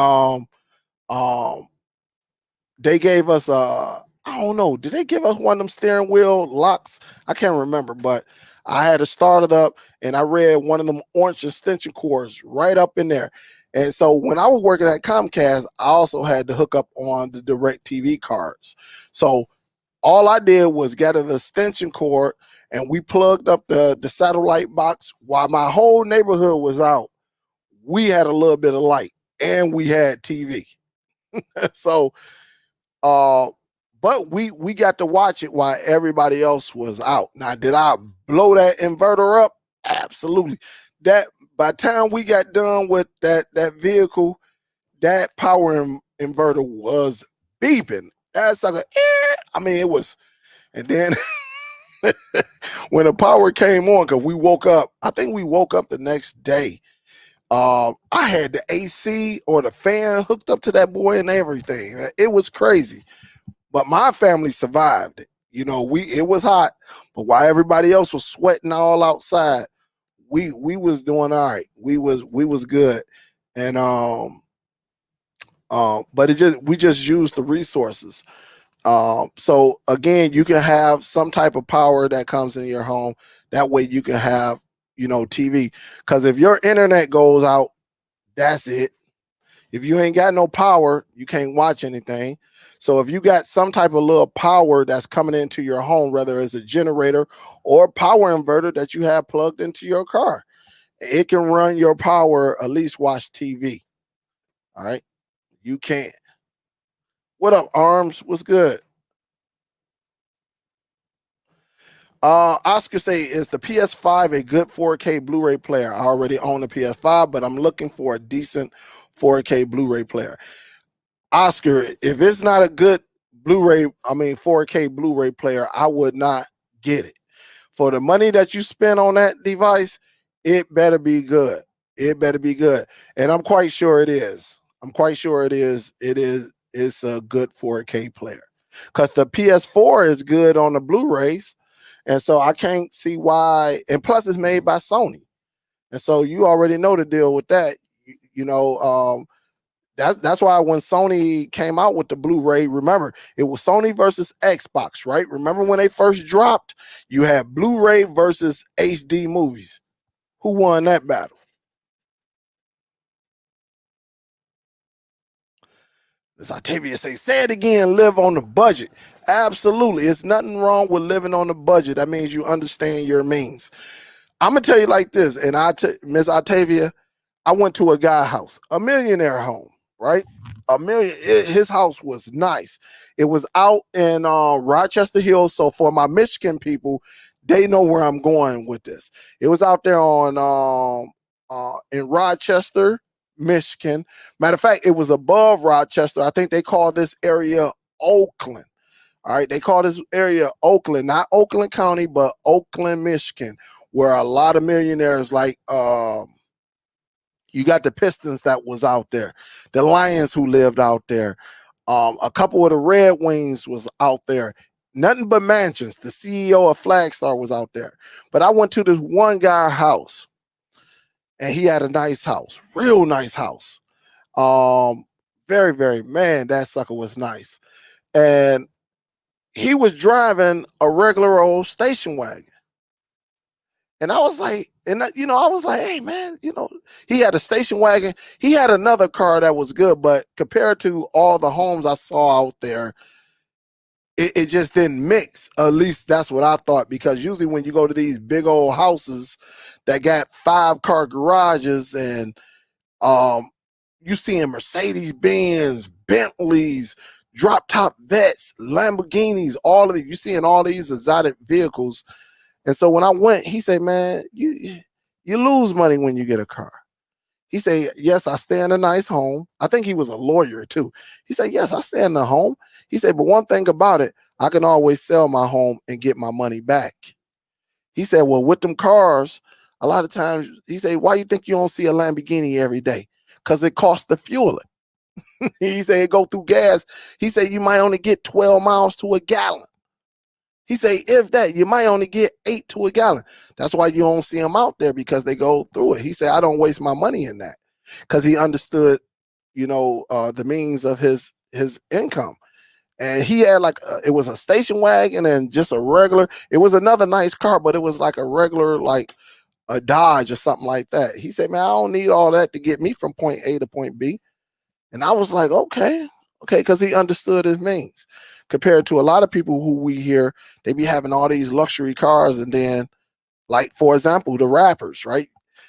they gave us I don't know, did they give us one of them steering wheel locks? I can't remember, but I had to start it up, and I read one of them orange extension cords right up in there. And so when I was working at Comcast, I also had to hook up on the direct TV cards. So all I did was get an extension cord, and we plugged up the satellite box while my whole neighborhood was out. We had a little bit of light, and we had TV. So but we got to watch it while everybody else was out. Now, did I blow that inverter up? Absolutely. That by the time we got done with that vehicle, that power inverter was beeping. That's like I mean, it was. And then when the power came on, because we woke up, I think we woke up the next day. I had the AC or the fan hooked up to that boy and everything. It was crazy. But my family survived it. You know, it was hot, but while everybody else was sweating all outside, we was doing all right. We was good. And but we just used the resources. So again, you can have some type of power that comes in your home. That way you can have, TV. Because if your internet goes out, that's it. If you ain't got no power, you can't watch anything. So if you got some type of little power that's coming into your home, whether it's a generator or a power inverter that you have plugged into your car, it can run your power, at least watch TV. All right. You can. What up, Arms? What's good? Oscar say, is the PS5 a good 4K Blu-ray player? I already own a PS5, but I'm looking for a decent 4K Blu-ray player. Oscar, if it's not a good 4K Blu-ray player, I would not get it. For the money that you spend on that device, it better be good. It better be good. And I'm quite sure it is. I'm quite sure it is. It's a good 4K player. Because the PS4 is good on the Blu-rays. And so I can't see why. And plus, it's made by Sony. And so you already know the deal with that. That's why when Sony came out with the Blu-ray, remember, it was Sony versus Xbox, right? Remember when they first dropped, you had Blu-ray versus HD movies. Who won that battle? As Octavia say it again, live on the budget. Absolutely. It's nothing wrong with living on the budget. That means you understand your means. I'm going to tell you like this, and Miss Octavia, I went to a guy house, a millionaire home, right? His house was nice. It was out in Rochester Hills. So for my Michigan people, they know where I'm going with this. It was out there on in Rochester, Michigan. Matter of fact, it was above Rochester. I think they call this area Oakland. All right, they call this area Oakland, not Oakland County, but Oakland, Michigan, where a lot of millionaires like you got the Pistons that was out there, the Lions who lived out there, a couple of the Red Wings was out there. Nothing but mansions. The CEO of Flagstar was out there. But I went to this one guy house, and he had a nice house, real nice house. Very, very, man, that sucker was nice. and he was driving a regular old station wagon. And I was like, I was like, hey man, he had a station wagon. He had another car that was good, but compared to all the homes I saw out there, it just didn't mix. At least that's what I thought, because usually when you go to these big old houses that got 5-car garages, and you seeing Mercedes Benz, Bentleys, drop top Vets, Lamborghinis, all of these, you seeing all these exotic vehicles. And so when I went, he said, man, you lose money when you get a car. He said, yes, I stay in a nice home. I think he was a lawyer too. He said, yes, I stay in the home. He said, but one thing about it, I can always sell my home and get my money back. He said, well, with them cars, a lot of times, he said, why you think you don't see a Lamborghini every day? Because it costs to fuel it. He said, it go through gas. He said, you might only get 12 miles to a gallon. He say, if that, you might only get 8 to a gallon. That's why you don't see them out there, because they go through it. He said, I don't waste my money in that, because he understood, the means of his income. And he had it was a station wagon and just a regular, it was another nice car, but it was like a regular, like a Dodge or something like that. He said, man, I don't need all that to get me from point A to point B. And I was like, okay, because he understood his means. Compared to a lot of people who we hear, they be having all these luxury cars, and then, like, for example, the rappers, right?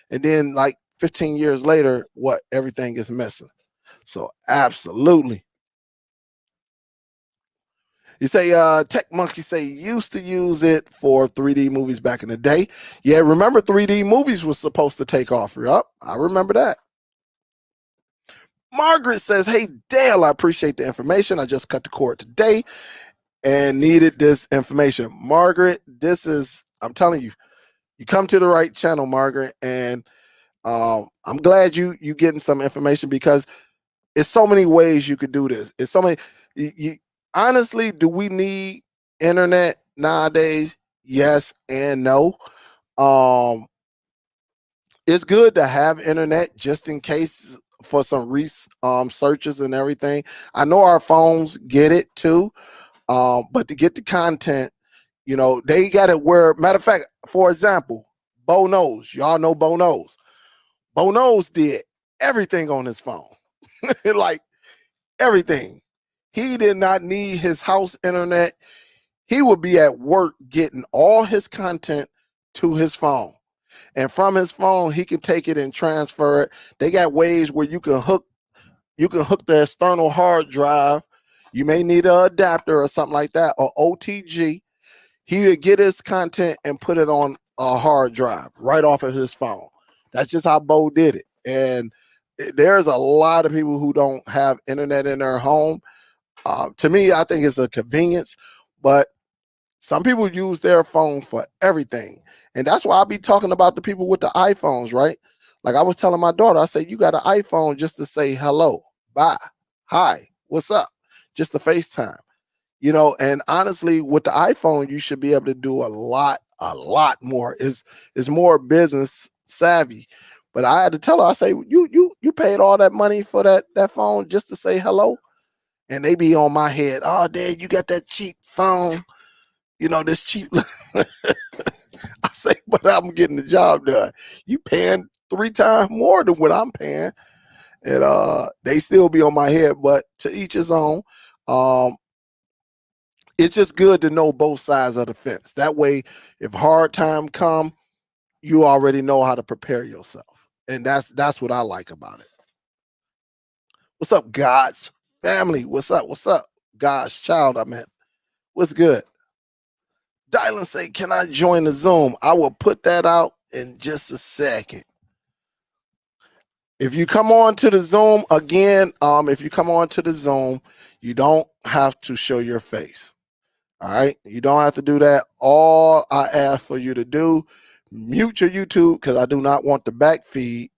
And then like 15 years later, everything is missing. So absolutely. You say Tech Monkey say used to use it for 3D movies back in the day. Yeah, remember 3D movies was supposed to take off. Yup, I remember that. Margaret says, hey, Dale, I appreciate the information. I just cut the cord today and needed this information. Margaret, I'm telling you, you come to the right channel, Margaret. And I'm glad you getting some information, because it's so many ways you could do this. It's so many. Honestly, do we need internet nowadays? Yes and no. It's good to have internet just in case for some searches and everything. I know our phones get it too, but to get the content, they got it where, matter of fact, for example, Bo Knows. Y'all know Bo Knows. Bo Knows did everything on his phone, like everything. He did not need his house internet. He would be at work getting all his content to his phone. And from his phone, he can take it and transfer it. They got ways where you can hook the external hard drive. You may need an adapter or something like that, or OTG. He would get his content and put it on a hard drive right off of his phone. That's just how Bo did it. And there's a lot of people who don't have internet in their home. To me, I think it's a convenience, but some people use their phone for everything. And that's why I be talking about the people with the iPhones, right? Like I was telling my daughter, I said, you got an iPhone just to say hello, bye, hi, what's up? Just to FaceTime. And honestly, with the iPhone, you should be able to do a lot more. Is more business savvy. But I had to tell her, I say, you paid all that money for that phone just to say hello? And they be on my head, oh, Dad, you got that cheap phone, this cheap. I say, but I'm getting the job done. You paying 3 times more than what I'm paying. And they still be on my head, but to each his own. It's just good to know both sides of the fence. That way, if hard time come, you already know how to prepare yourself. And that's what I like about it. What's up, God's family? What's up? What's up? God's child, I meant. What's good? Dylan say, can I join the Zoom? I will put that out in just a second. If you come on to the Zoom again, if you come on to the Zoom, you don't have to show your face. All right, you don't have to do that. All I ask for you to do, mute your YouTube, because I do not want the back feed.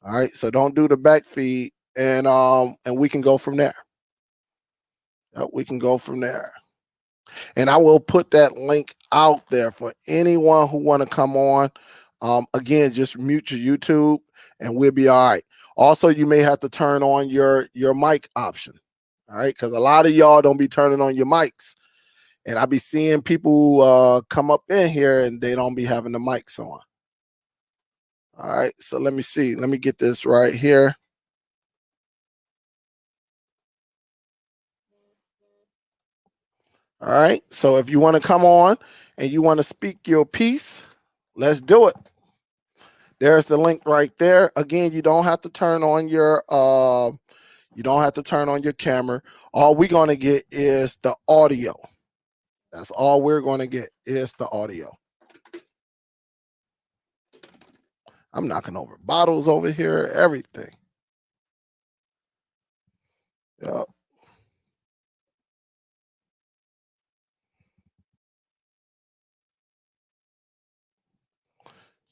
All right, so don't do the back feed, and we can go from there. We can go from there, and I will put that link out there for anyone who want to come on. Again, just mute your YouTube, and we'll be all right. Also, you may have to turn on your mic option. All right, because a lot of y'all don't be turning on your mics. And I be seeing people come up in here and they don't be having the mics on. All right, so let me see. Let me get this right here. All right, so if you want to come on and you want to speak your piece, let's do it. There's the link right there. Again, you don't have to turn on your camera. All we're gonna get is the audio. That's all we're gonna get is the audio. I'm knocking over bottles over here, everything. Yep.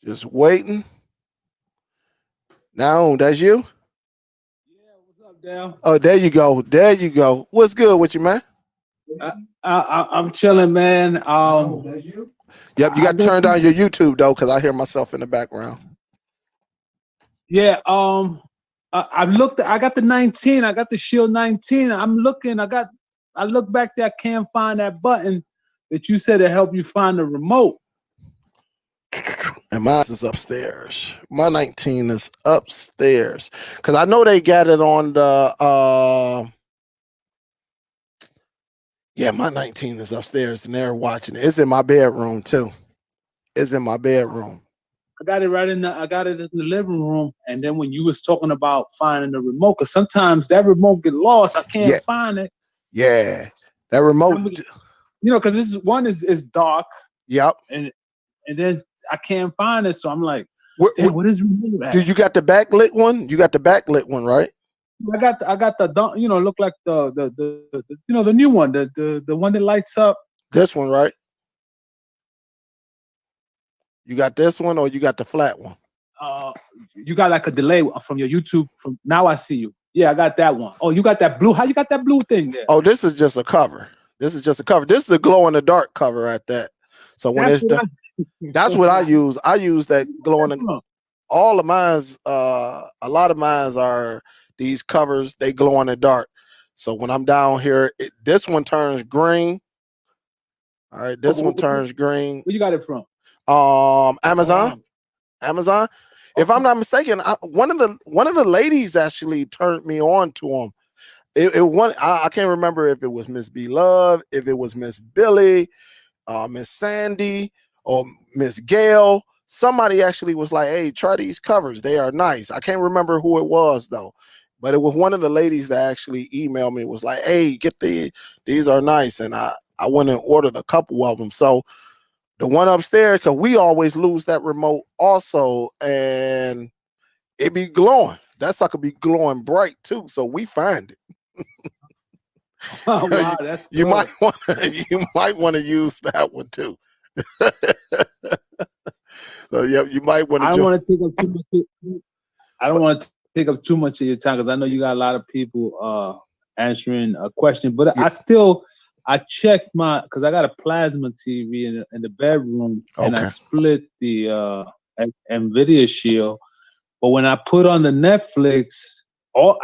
Just waiting. Now, that's you? Yeah, what's up, Dale? Oh, there you go. There you go. What's good with you, man? I'm chilling, man. That's you? Yep, you got to turn down your YouTube though, because I hear myself in the background. Yeah, I looked. I got the 19. I got the Shield 19. I'm looking. I look back there. I can't find that button that you said to help you find the remote. And mine is upstairs. My 19 is upstairs because I know they got it on the. Yeah, my 19 is upstairs and they're watching it. It's in my bedroom too. It's in my bedroom. I got it right in the. I got it in the living room. And then when you was talking about finding the remote, because sometimes that remote get lost. I can't find it. Yeah, that remote. You know, because this one is dark. Yep. And then I can't find it, so I'm like, what is remote at? Do you got the backlit one? You got the backlit one, right? I got the look like the the new one, the one that lights up. This one, right? You got this one, or you got the flat one? You got like a delay from your YouTube. From now, I see you. Yeah, I got that one. Oh, you got that blue. How you got that blue thing there? Oh, this is just a cover. This is just a cover. This is a glow in the dark cover at that. So when it's done, that's what I use. I use that glow in the. All of mine's, a lot of mine's are these covers. They glow in the dark. So when I'm down here, this one turns green. All right, this one turns green. Where you got it from? Amazon. Amazon. If I'm not mistaken, one of the ladies actually turned me on to them. I can't remember if it was Miss B Love, if it was Miss Billy, Miss Sandy, or Miss Gail. Somebody actually was like, "Hey, try these covers. They are nice." I can't remember who it was though, but it was one of the ladies that actually emailed me. Was like, "Hey, get these are nice," and I went and ordered a couple of them. So the one upstairs, because we always lose that remote also, and it be glowing. That sucker be glowing bright too. So we find it. Oh, wow, that's you might want to use that one too. So yeah, you might want to. I don't want to take up too much. I don't want to take up too much of your time because I know you got a lot of people answering a question, but yeah. I checked because I got a plasma TV in the bedroom, and I split the NVIDIA Shield. But when I put on the Netflix,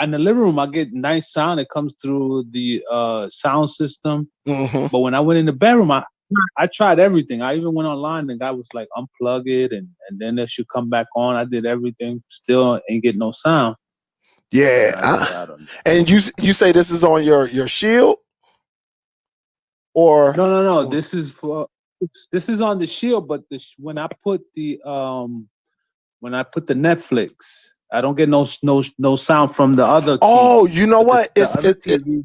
in the living room, I get nice sound. It comes through the sound system. Mm-hmm. But when I went in the bedroom, I tried everything. I even went online. The guy was like, unplug it, and then it should come back on. I did everything. Still ain't get no sound. Yeah. And you say this is on your Shield? Or no. This is on the Shield, but when I put the Netflix, I don't get no sound from the other. Oh, TV. You know what?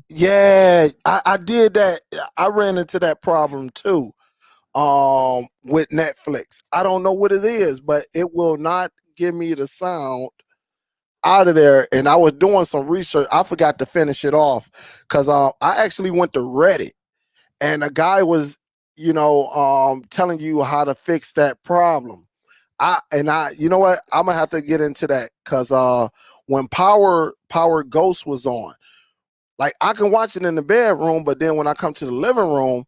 Yeah, I did that. I ran into that problem too. With Netflix, I don't know what it is, but it will not give me the sound out of there. And I was doing some research. I forgot to finish it off because I actually went to Reddit. And a guy was, telling you how to fix that problem. You know what? I'm gonna have to get into that because when Power Ghost was on, like I can watch it in the bedroom, but then when I come to the living room,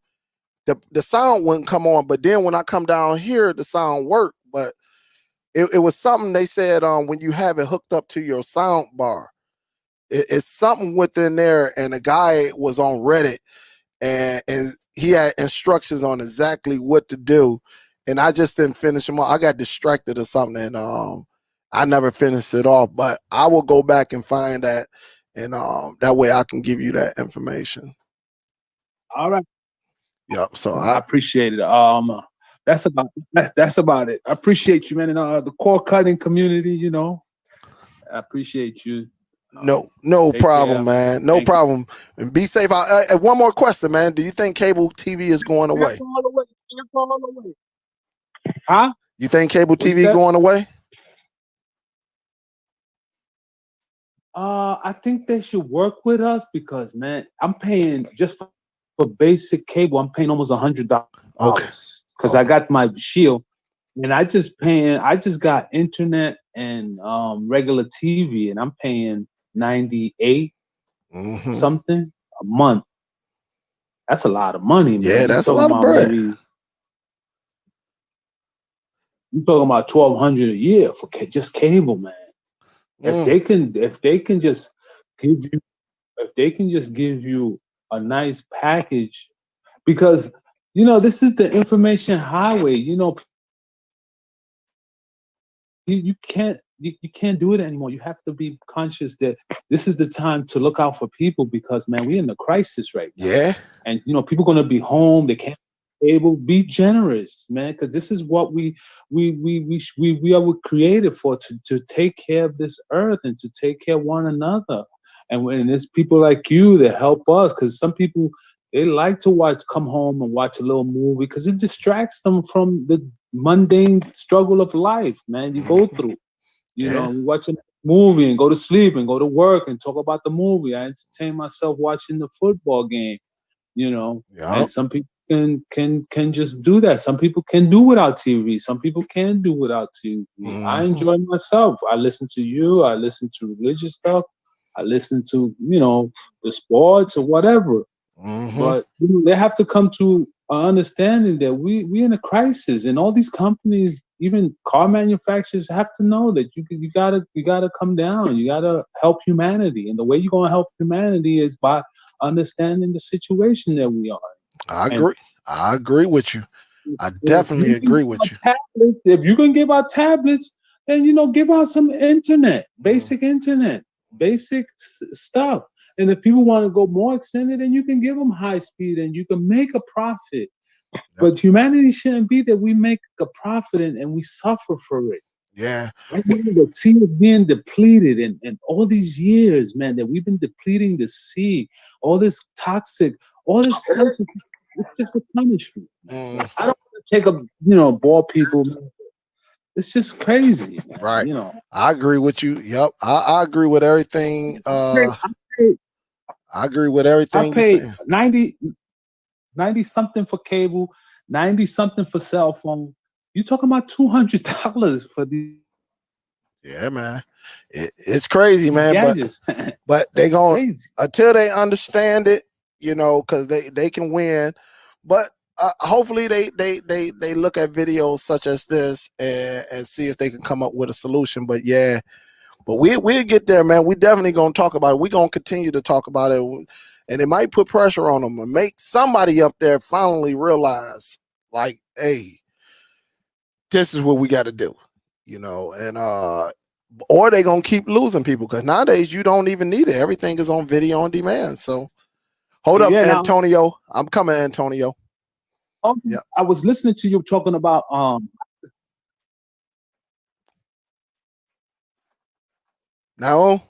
the sound wouldn't come on. But then when I come down here, the sound worked. But it was something they said when you have it hooked up to your sound bar, it's something within there. And the guy was on Reddit, and he had instructions on exactly what to do, and I just didn't finish them all. I got distracted or something, and I never finished it off. But I will go back and find that, and that way I can give you that information. All right. Yep. So I appreciate it. That's about it. I appreciate you, man, and the core cutting community. You know, I appreciate you. No problem, man. No problem. And be safe. One more question, man. Do you think cable TV is going away? Huh? You think cable TV going away? I think they should work with us because, man, I'm paying just for basic cable. I'm paying almost $100 because I got my Shield, and I just got internet and regular TV, and I'm paying $98 something a month. That's a lot of money, man. Yeah, that's a lot of bread. You're talking about $1,200 a year for just cable, man. If they can just give you a nice package, because this is the information highway. You can't do it anymore. You have to be conscious that this is the time to look out for people, because, man, we're in a crisis right now. Yeah. And people gonna be home. They can't be able. Be generous, man, because this is what we are created for, to take care of this earth and to take care of one another. And when there's people like you that help us, because some people, they like to come home and watch a little movie because it distracts them from the mundane struggle of life, man. You go through, you watch a movie and go to sleep and go to work and talk about the movie. I entertain myself watching the football game, and some people can just do that. Some people can do without TV. Some people can do without TV. I enjoy myself. I listen to you. I listen to religious stuff. I listen to, the sports or whatever. But they have to come to an understanding that we're in a crisis, and all these companies, even car manufacturers, have to know that you gotta come down. You gotta help humanity, and the way you're gonna help humanity is by understanding the situation that we are. I agree. I agree with you. I definitely agree with you. If you can give out tablets, then give out some internet, basic internet, basic stuff. And if people want to go more extended, then you can give them high speed and you can make a profit. Yep. But humanity shouldn't be that we make a profit and we suffer for it. Yeah. Right now, the sea is being depleted, and all these years, man, that we've been depleting the sea, all this toxic, all this toxic, it's just a punishment. I don't want to take a, bore people, man. It's just crazy, man. Right. I agree with you. Yep. I agree with everything. I agree with everything. I paid 90 something for cable, 90 something for cell phone. You're talking about $200 for these. Yeah, man. It's crazy, man. But they gonna until they understand it, because they can win. But hopefully they look at videos such as this and see if they can come up with a solution. But yeah. But we'll get there, man. We definitely gonna talk about it. We're gonna continue to talk about it, and it might put pressure on them and make somebody up there finally realize, like, hey, this is what we got to do, and or they gonna keep losing people, because nowadays you don't even need it. Everything is on video on demand. So hold up, Antonio. I'm coming, Antonio. Yeah, I was listening to you talking about Now,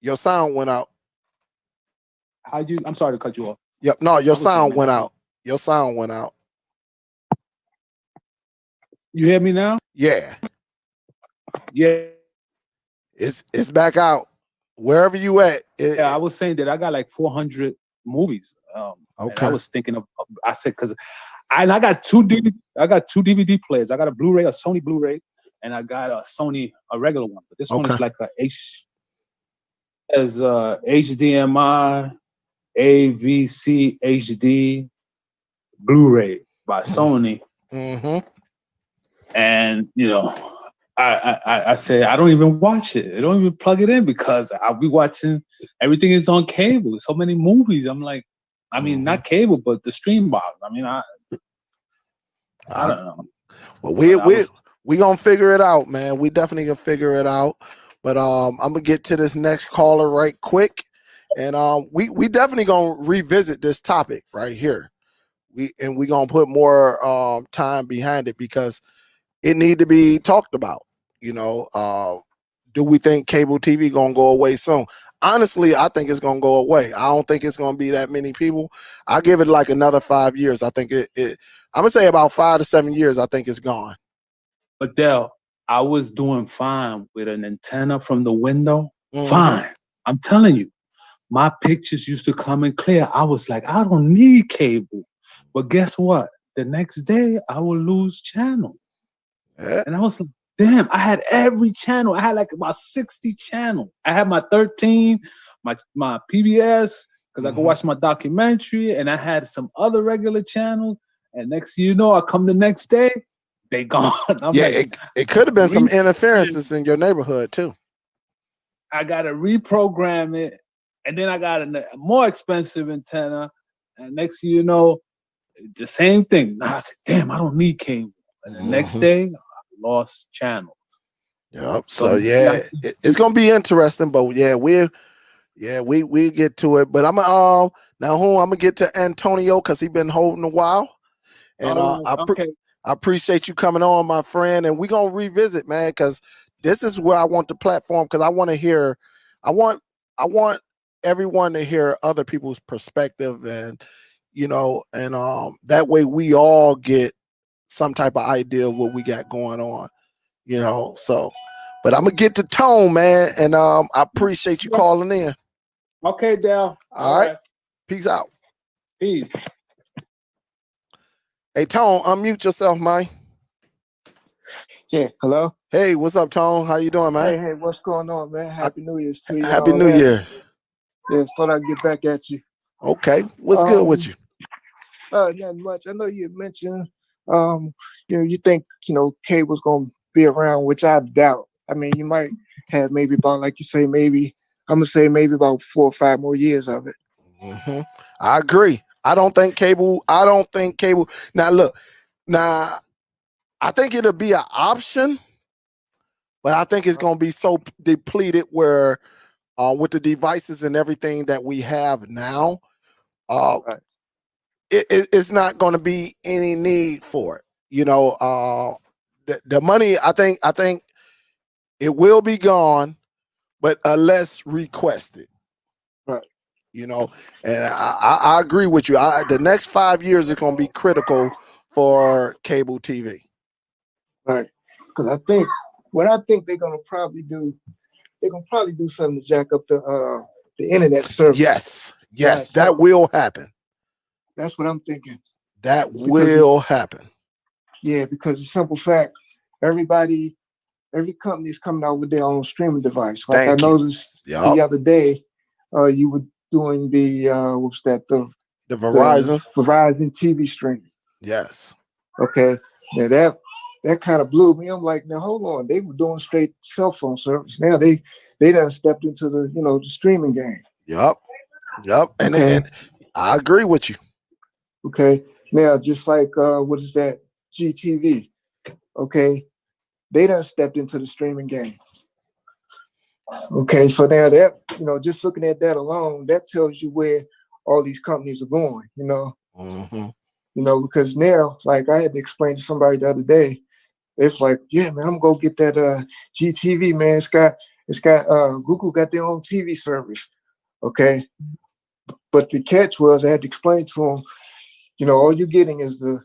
your sound went out. I'm sorry to cut you off. Yep. No, your sound went out. Your sound went out. You hear me now? Yeah. Yeah. It's back out. Wherever you at. I was saying that I got like 400 movies. Okay. I was thinking of. I said because I got two DVD players. I got a Blu-ray, a Sony Blu-ray, and I got a Sony, a regular one. But this one is like as HDMI, AVC HD Blu-ray by Sony. Mm-hmm. And I say I don't even watch it. I don't even plug it in because I'll be watching everything is on cable. So many movies. I'm like, I mean, not cable, but the stream box. I mean, I don't know. Well, we gonna figure it out, man. We definitely gonna figure it out. But I'm gonna get to this next caller right quick, and we definitely gonna revisit this topic right here. We gonna put more time behind it because it need to be talked about. You know, do we think cable TV gonna go away soon? Honestly, I think it's gonna go away. I don't think it's gonna be that many people. I give it like another 5 years. I think it I'm gonna say about 5 to 7 years. I think it's gone. But Dell, I was doing fine with an antenna from the window. Mhm. Fine. I'm telling you, my pictures used to come in clear. I was like, I don't need cable. But guess what? The next day, I will lose channel. Yeah. And I was like, damn, I had every channel. I had like about 60 channels. I had my 13, my PBS, because I could watch my documentary, and I had some other regular channels. And next thing you know, I come the next day, they gone. I'm Yeah, like, it could have been some interferences in your neighborhood too. I got to reprogram it, and then I got a more expensive antenna, and next thing you know, the same thing. Now I said, damn, I don't need cable. And the next day, I lost channels. Yep. So yeah, it's gonna be interesting, but yeah, we get to it. But I'm now I'm gonna get to Antonio because he's been holding a while, and Okay. I appreciate you coming on, my friend, and we're gonna revisit, man, because this is where I want the platform because I want to hear, I want everyone to hear other people's perspective, and you know, and that way we all get some type of idea of what we got going on, you know. So, but I'm gonna get to Tone, man, and I appreciate you calling in. Okay, Dale. All right. Peace out. Peace. Hey, Tone, unmute yourself, man. Yeah, hello. Hey, what's up, Tone? How you doing, man? Hey, what's going on, man? Happy New Year's to you. Happy New Year. Yes, thought I'd get back at you. Okay, what's good with you? Nothing much. I know you mentioned, you think, cable's gonna be around, which I doubt. I mean, you might have maybe about, like you say, maybe I'm gonna say maybe about 4 or 5 more years of it. I agree. I don't think cable. Now, look, I think it'll be an option, but I think it's going to be so depleted where with the devices and everything that we have now, it's not going to be any need for it. You know, the money, I think it will be gone, but unless requested. Right. You know, and I agree with you. The next 5 years is going to be critical for cable TV. Right. Because I think they're gonna probably do, something to jack up the internet service. Yes, that will happen. That's what I'm thinking. That will happen. Yeah, because the simple fact, every company is coming out with their own streaming device. Like I noticed the other day, you were doing the the Verizon TV stream. Yes. Okay. Now that kind of blew me. I'm like, now hold on. They were doing straight cell phone service. Now they done stepped into the the streaming game. Yep. And I agree with you. Okay. Now just like what is that? GTV. Okay. They done stepped into the streaming game. Okay, so now that, just looking at that alone, that tells you where all these companies are going, because now, like I had to explain to somebody the other day, it's like, yeah, man, I'm gonna go get that GTV, man. It's got Google got their own TV service. Okay. But the catch was I had to explain to them, all you're getting is the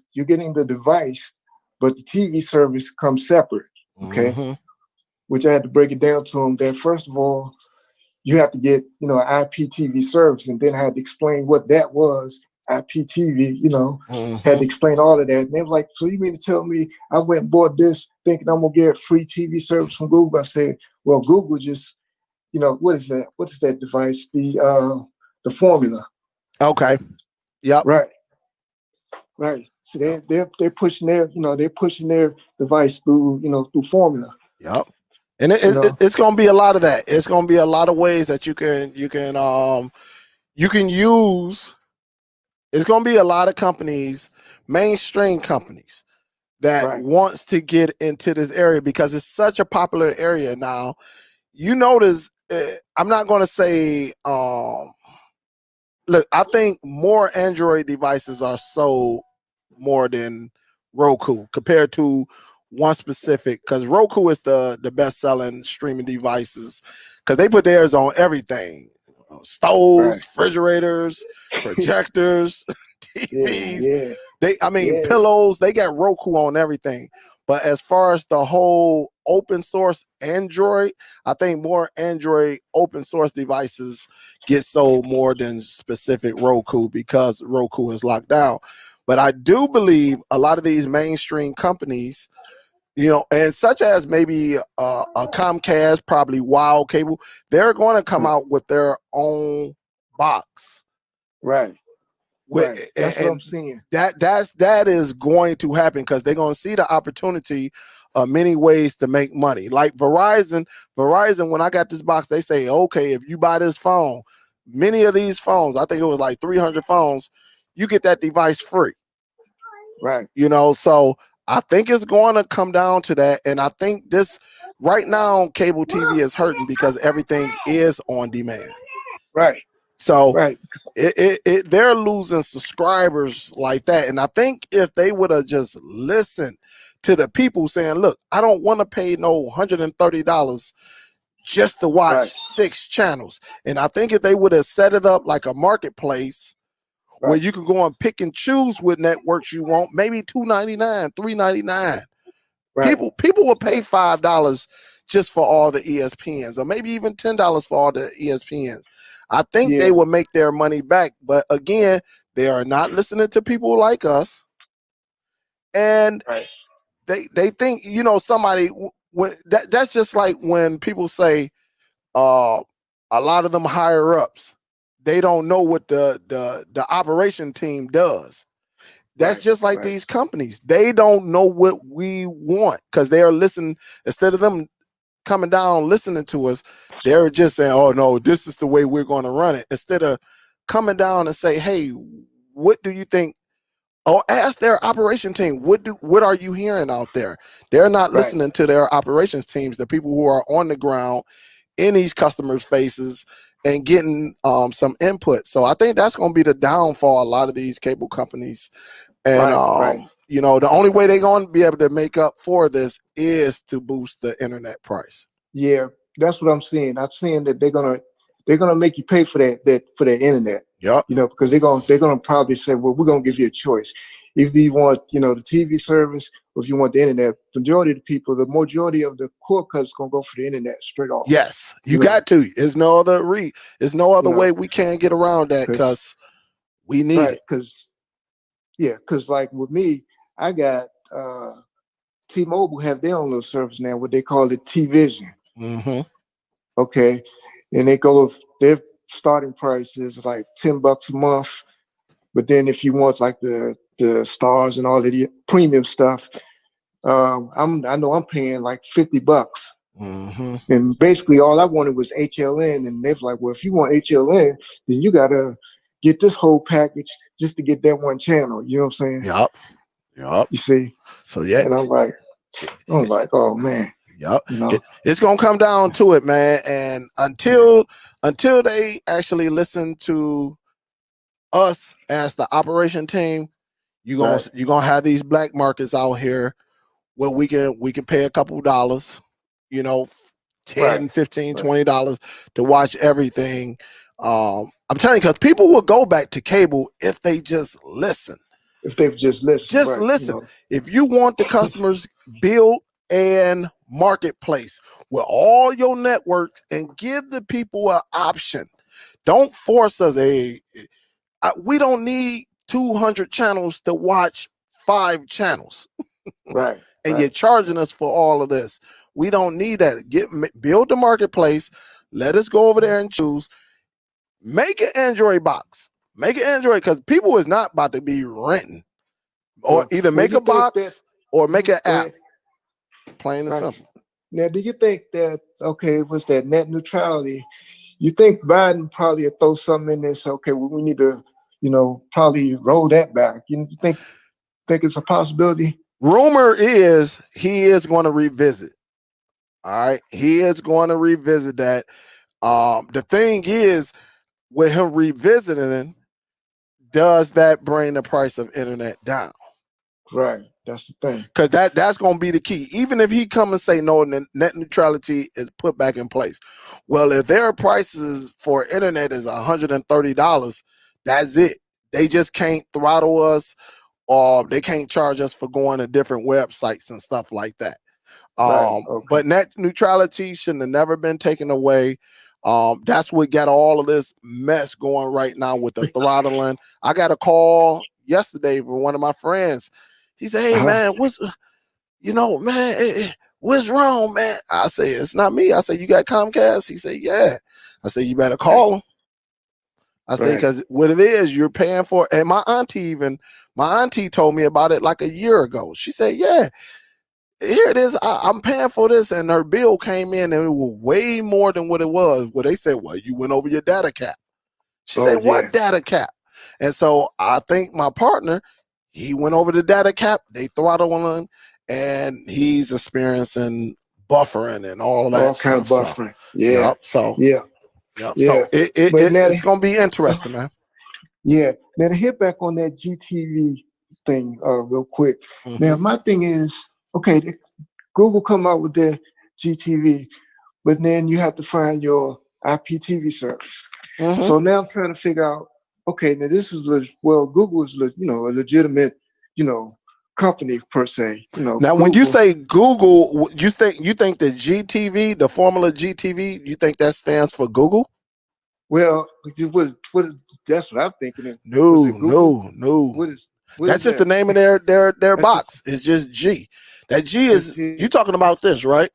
device, but the TV service comes separate. Okay. Which I had to break it down to them that first of all, you have to get, an IPTV service. And then I had to explain what that was, IPTV, had to explain all of that. And they were like, so you mean to tell me I went and bought this thinking I'm going to get free TV service from Google? I said, well, Google just, what is that? What is that device? The formula. Okay. Yep. Right. So they're pushing their, they're pushing their device through, through formula. Yep. And know? it's going to be a lot of that. It's going to be a lot of ways that you can use. It's going to be a lot of companies, mainstream companies, that Right. wants to get into this area because it's such a popular area now. You notice, I'm not going to say, look, I think more Android devices are sold more than Roku compared to one specific, because Roku is the best selling streaming devices because they put theirs on everything: stoves, Right. refrigerators, projectors, Yeah. TVs. Yeah. I mean, Yeah. pillows. They got Roku on everything. But as far as the whole open source Android, I think more Android open source devices get sold more than specific Roku because Roku is locked down. But I do believe a lot of these mainstream companies, and such as maybe a Comcast, probably Wild Cable, they're going to come out with their own box. Right. Right. That's what I'm And seeing. that is going to happen because they're going to see the opportunity of many ways to make money. Like Verizon, when I got this box, they say, okay, if you buy this phone, many of these phones, I think it was like 300 phones, you get that device free. Right. So I think it's going to come down to that. And I think this right now, cable TV is hurting because everything is on demand. Right. So Right. they're losing subscribers like that. And I think if they would have just listened to the people saying, look, I don't want to pay no $130 just to watch Right. 6 channels. And I think if they would have set it up like a marketplace where Right. you could go and pick and choose what networks you want, maybe $2.99, $3.99. Right. People will pay $5 just for all the ESPNs, or maybe even $10 for all the ESPNs. I think they Yeah. will make their money back, but again, they are not listening to people like us, and Right. they think somebody when that's just like when people say a lot of them higher ups, they don't know what the operation team does. That's Right. just like Right. these companies. They don't know what we want because they are listening. Instead of them coming down listening to us, they're just saying, oh no, this is the way we're going to run it. Instead of coming down and say, hey, what do you think? Or ask their operation team, what are you hearing out there? They're not Right. listening to their operations teams, the people who are on the ground in these customers' faces and getting some input. So I think that's going to be the downfall of a lot of these cable companies. And Right. Right. the only way they're going to be able to make up for this is to boost the internet price. Yeah. That's what I'm seeing. I'm seeing that they're gonna make you pay for that internet. Yep. Because they're gonna probably say, well, we're gonna give you a choice. If you want, the TV service, or if you want the internet, the majority of the core cuts gonna go for the internet straight off. Yes, you got to. There's no other way we can't get around that because we need it. Because like with me, I got T-Mobile have their own little service now, what they call it T-Vision. Mm-hmm. Okay, and their starting price is like $10 a month. But then if you want like the stars and all of the premium stuff, I know I'm paying like $50. Mm-hmm. And basically all I wanted was HLN, and they're like, well, if you want HLN, then you gotta get this whole package just to get that one channel. You know what I'm saying? Yep. You see? So yeah. And I'm like, oh man. Yep. It's gonna come down to it, man. And until they actually listen to us as the operation team, you're gonna have these black markets out here where we can pay a couple dollars, $10, $15, $20 to watch everything. I'm telling you, because people will go back to cable if they just listen. If they've just listened. Just listen. If you want the customers, build and marketplace with all your networks and give the people an option. Don't force us. We don't need 200 channels to watch 5 channels. Right. And you're charging us for all of this. We don't need that. Build the marketplace. Let us go over there and choose. Make an Android box. Make an Android, because people is not about to be renting. Or either make a box or make an app. Plain and simple. Now, do you think that, okay, was that net neutrality? You think Biden probably would throw something in there? So, okay, well, we need to, probably roll that back. You think it's a possibility? Rumor is he is going to revisit. All right, he is going to revisit that. The thing is, with him revisiting, does that bring the price of internet down? Right, that's the thing. Because that's going to be the key. Even if he come and say no, net neutrality is put back in place. Well, if their prices for internet is $130, that's it. They just can't throttle us, or they can't charge us for going to different websites and stuff like that. Right, okay. But net neutrality shouldn't have never been taken away. That's what got all of this mess going right now with the throttling. I got a call yesterday from one of my friends. He said, "Hey man, what's wrong, man?" I say, "It's not me." I say, "You got Comcast?" He said, "Yeah." I said, "You better call them." I say, because what it is, you're paying for, and my auntie told me about it like a year ago. She said, "Yeah, here it is. I'm paying for this," and her bill came in and it was way more than what it was. Well, they said, "Well, you went over your data cap." She said, "What data cap?" And so I think my partner, he went over the data cap. They throttled him, and he's experiencing buffering and all of that stuff. Kind of buffering. So, yep. So yeah. So it's gonna be interesting, man. Yeah. Now to hit back on that GTV thing, real quick. Mm-hmm. Now my thing is, okay, Google come out with their GTV, but then you have to find your IPTV service. Mm-hmm. So now I'm trying to figure out, okay, now this is Google is a legitimate, company per se. Now, Google. when you say Google, you think the GTV, the formula GTV, you think that stands for Google? Well, that's what I'm thinking. No. That's just the name of their box. It's just G. That G is you talking about this, right?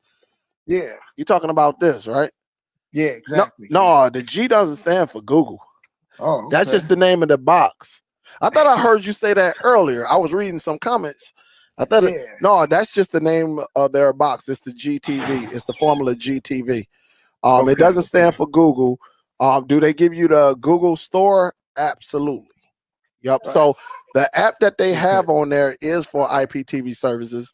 Yeah. You talking about this, right? Yeah, exactly. No, the G doesn't stand for Google. Oh, okay. That's just the name of the box. I thought I heard you say that earlier. I was reading some comments. I thought no, that's just the name of their box. It's the GTV. It's the formula GTV. It doesn't stand for Google. Do they give you the Google store? Absolutely. Yep. Right. So the app that they have on there is for IPTV services.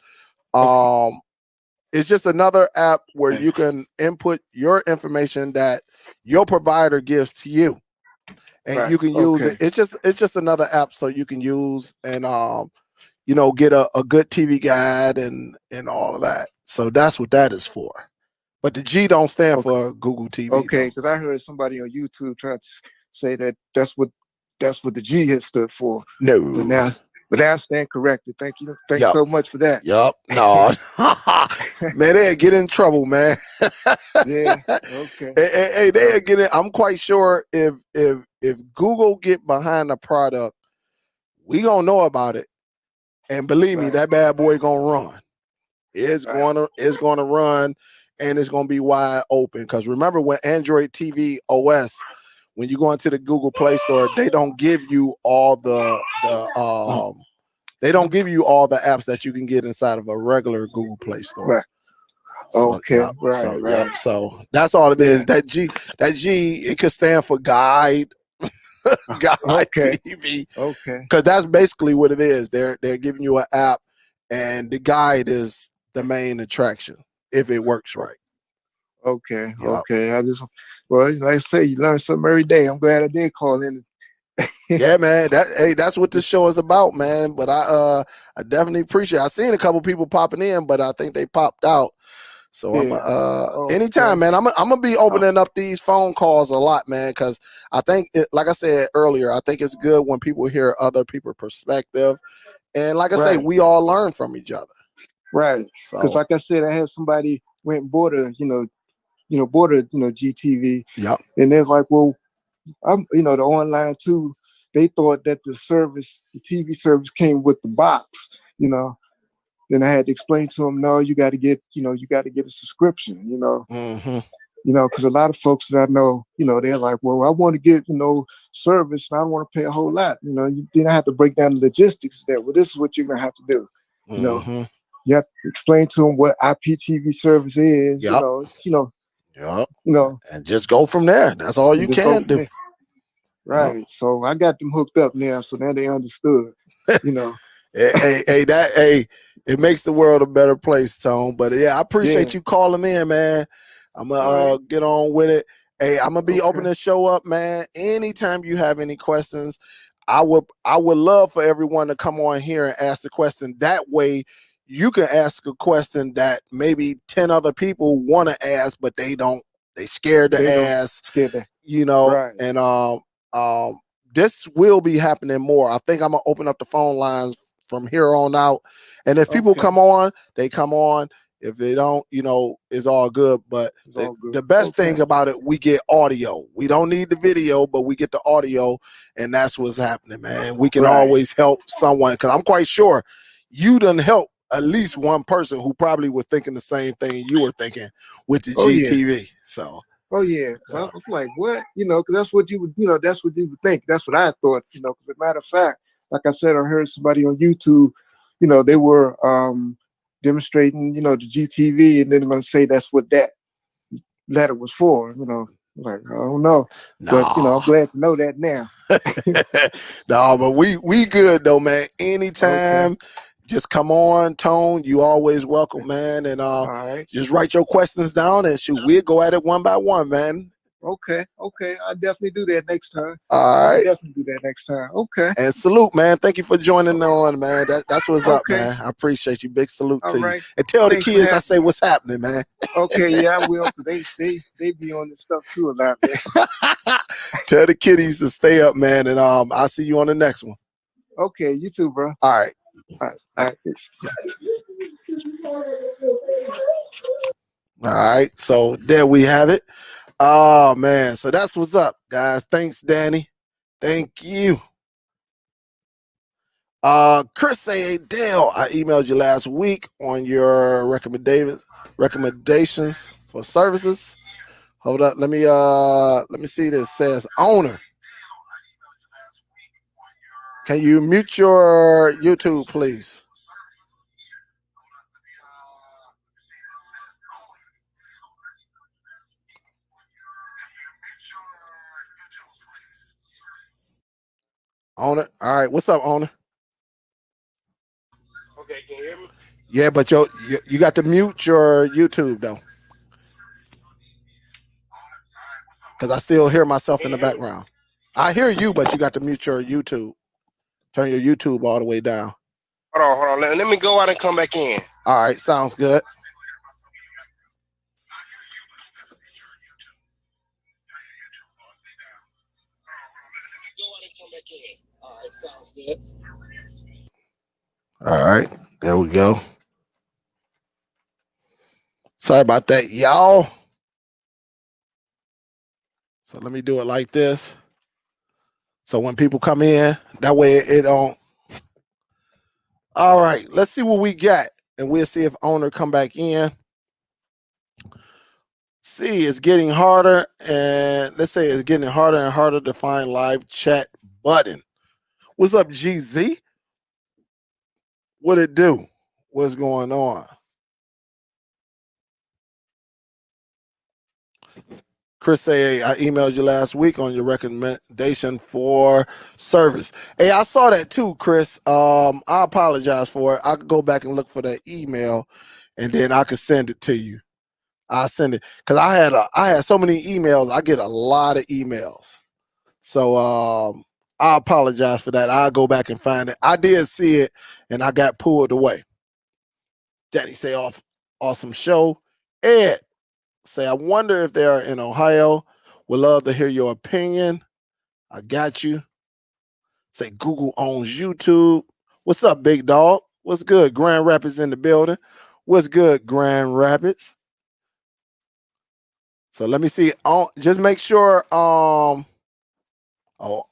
It's just another app where you can input your information that your provider gives to you, and you can use it. It's just another app so you can use and get a good TV guide and all of that. So that's what that is for. But the G don't stand for Google TV. Okay, because I heard somebody on YouTube try to say that's what the G has stood for. No. But I stand corrected. Thank you so much for that. Yep. No. Man, they'll get in trouble, man. Yeah. Okay. Hey, they'll get in. I'm quite sure if Google get behind the product, we gonna know about it. And believe me, that bad boy gonna run. It's gonna run, and it's gonna be wide open. Because remember, when Android TV OS, when you go into the Google Play Store, they don't give you all they don't give you all the apps that you can get inside of a regular Google Play Store. Right. So, okay. Right. So that's all it is. That G, it could stand for guide. Guide TV. Okay. Because that's basically what it is. They're giving you an app, and the guide is the main attraction if it works right. Okay. Okay. Like I say, you learn something every day. I'm glad I did call in. Yeah, man. That's what this show is about, man. But I definitely appreciate it. I seen a couple people popping in, but I think they popped out. So I'm anytime, man. I'm gonna be opening up these phone calls a lot, man, because I think like I said earlier, I think it's good when people hear other people's perspective, and like I say, we all learn from each other. Right. Because like I said, I had somebody went and bought a GTV. Yep. And they're like, well, I'm the online too. They thought that the TV service came with the box, Then I had to explain to them, no, you got to get a subscription, Mm-hmm. Because a lot of folks that I know, they're like, well, I want to get, service, and I don't want to pay a whole lot. Then I have to break down the logistics that, well, this is what you're gonna have to do. Mm-hmm. you have to explain to them what IPTV service is. Yep. And just go from there. That's all you can do. Right. So I got them hooked up now, so now they understood. Hey, it makes the world a better place, Tone. But yeah, I appreciate you calling in, man. I'm gonna get on with it. Hey, I'm gonna be opening the show up, man. Anytime you have any questions, I would love for everyone to come on here and ask the question. That way you can ask a question that maybe 10 other people want to ask, but they scared to ask, and this will be happening more. I think I'm gonna open up the phone lines from here on out. And if people come on, they come on. If they don't, it's all good. But the best thing about it, we get audio. We don't need the video, but we get the audio, and that's what's happening, man. We can always help someone, because I'm quite sure you done help at least one person who probably was thinking the same thing you were thinking with the GTV. So. Oh yeah, I'm like, what? Because that's what you would, that's what you would think. That's what I thought, As a matter of fact, like I said, I heard somebody on YouTube, they were demonstrating, the GTV, and then they're gonna say that's what that letter was for. Like I don't know, but I'm glad to know that now. No, but we good though, man. Anytime. Just come on, Tone. You always welcome, man. And just write your questions down, and shoot, we'll go at it one by one, man. Okay. I'll definitely do that next time. All right. Definitely do that next time. Okay. And salute, man. Thank you for joining on, man. That's what's up, man. I appreciate you. Big salute to you. And tell the kids I say what's happening, man. Okay, yeah, I will. They be on this stuff too a lot, man. Tell the kiddies to stay up, man. And I'll see you on the next one. Okay, you too, bro. All right. All right. All right. So there we have it. Oh man. So that's what's up, guys. Thanks, Danny. Thank you. Chris say, hey, Dale, I emailed you last week on your recommendations for services. Hold up. Let me see this. It says owner. Can you mute your YouTube, please? Owner. All right. What's up, owner? Okay, can you hear me? Yeah, but you got to mute your YouTube though, because I still hear myself in the background. I hear you, but you got to mute your YouTube. Turn your YouTube all the way down. Hold on. Let me go out and come back in. All right, sounds good. All right, there we go. Sorry about that, y'all. So let me do it like this. So when people come in, that way it don't. All right, let's see what we got, and we'll see if owner come back in. See, it's getting harder, and let's say it's getting harder and harder to find live chat button. What's up, GZ? What it do? What's going on? Chris say, hey, I emailed you last week on your recommendation for service. Hey, I saw that too, Chris. I apologize for it. I could go back and look for that email, and then I could send it to you. I'll send it because I had so many emails. I get a lot of emails, so I apologize for that. I'll go back and find it. I did see it, and I got pulled away. Daddy say, awesome show. Ed say, I wonder if they are in Ohio. Would love to hear your opinion. I got you. Say, Google owns YouTube. What's up, big dog? What's good? Grand Rapids in the building. What's good, Grand Rapids? So let me see. Just make sure.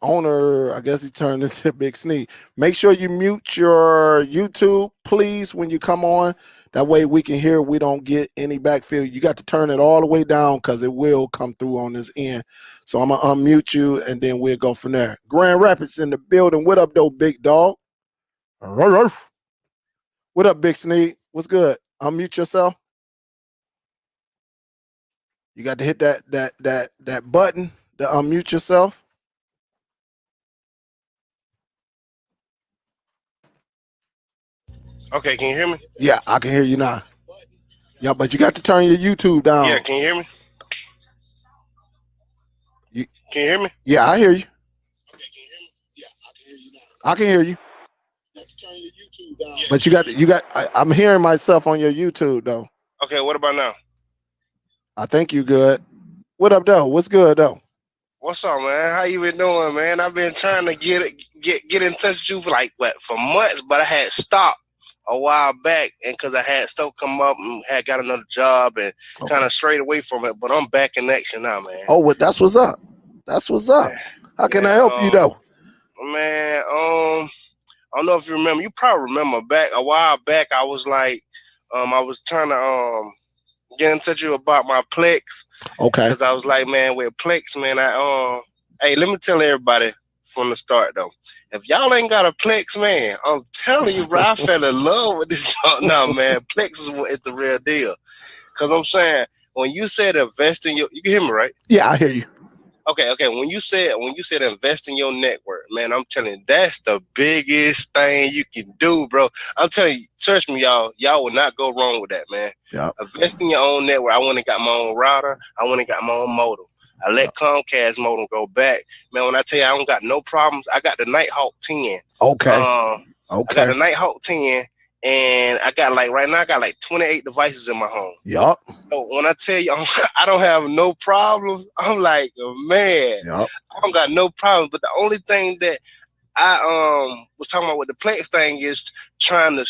Owner, I guess he turned into Big Sneak. Make sure you mute your YouTube, please, when you come on. That way we can hear. We don't get any backfill. You got to turn it all the way down because it will come through on this end. So I'm gonna unmute you, and then we'll go from there. Grand Rapids in the building. What up, though, big dog? What up, Big Sneak? What's good? Unmute yourself. You got to hit that button to unmute yourself. Okay, can you hear me? Yeah, I can hear you now. Yeah, but you got to turn your YouTube down. Yeah, can you hear me? Can you hear me? Yeah, I hear you. Okay, can you hear me? Yeah, I can hear you now. I can hear you. Let's turn your YouTube down. But I'm hearing myself on your YouTube though. Okay, what about now? I think you good. What up though? What's good though? What's up, man? How you been doing, man? I've been trying to get in touch with you for months, but I had stopped a while back, and because I had stuff come up and had got another job and kind of strayed away from it. But I'm back in action now, man. Oh, well, that's what's up. That's what's up. How can I help you though? Man, I don't know if you remember. You probably remember back a while back. I was like, I was trying to get in touch with you about my Plex. Okay. Because I was like, man, with Plex, man, hey, let me tell everybody from the start though. If y'all ain't got a Plex, man, I'm telling you, bro, I fell in love with this now, man. Plex is the real deal. Because I'm saying, when you said invest in you can hear me, right? Yeah, I hear you. Okay. When you said invest in your network, man, I'm telling you, that's the biggest thing you can do, bro. I'm telling you, trust me, y'all will not go wrong with that, man. Yeah. Invest in your own network. I went and got my own router. I went and got my own modem. I let Comcast modem go back. Man, when I tell you I don't got no problems, I got the Nighthawk 10. Okay. I got the Nighthawk 10. And I got right now I got 28 devices in my home. Yup. So when I tell you I don't have no problems, I'm like, man, yep. I don't got no problems. But the only thing that I was talking about with the Plex thing is trying to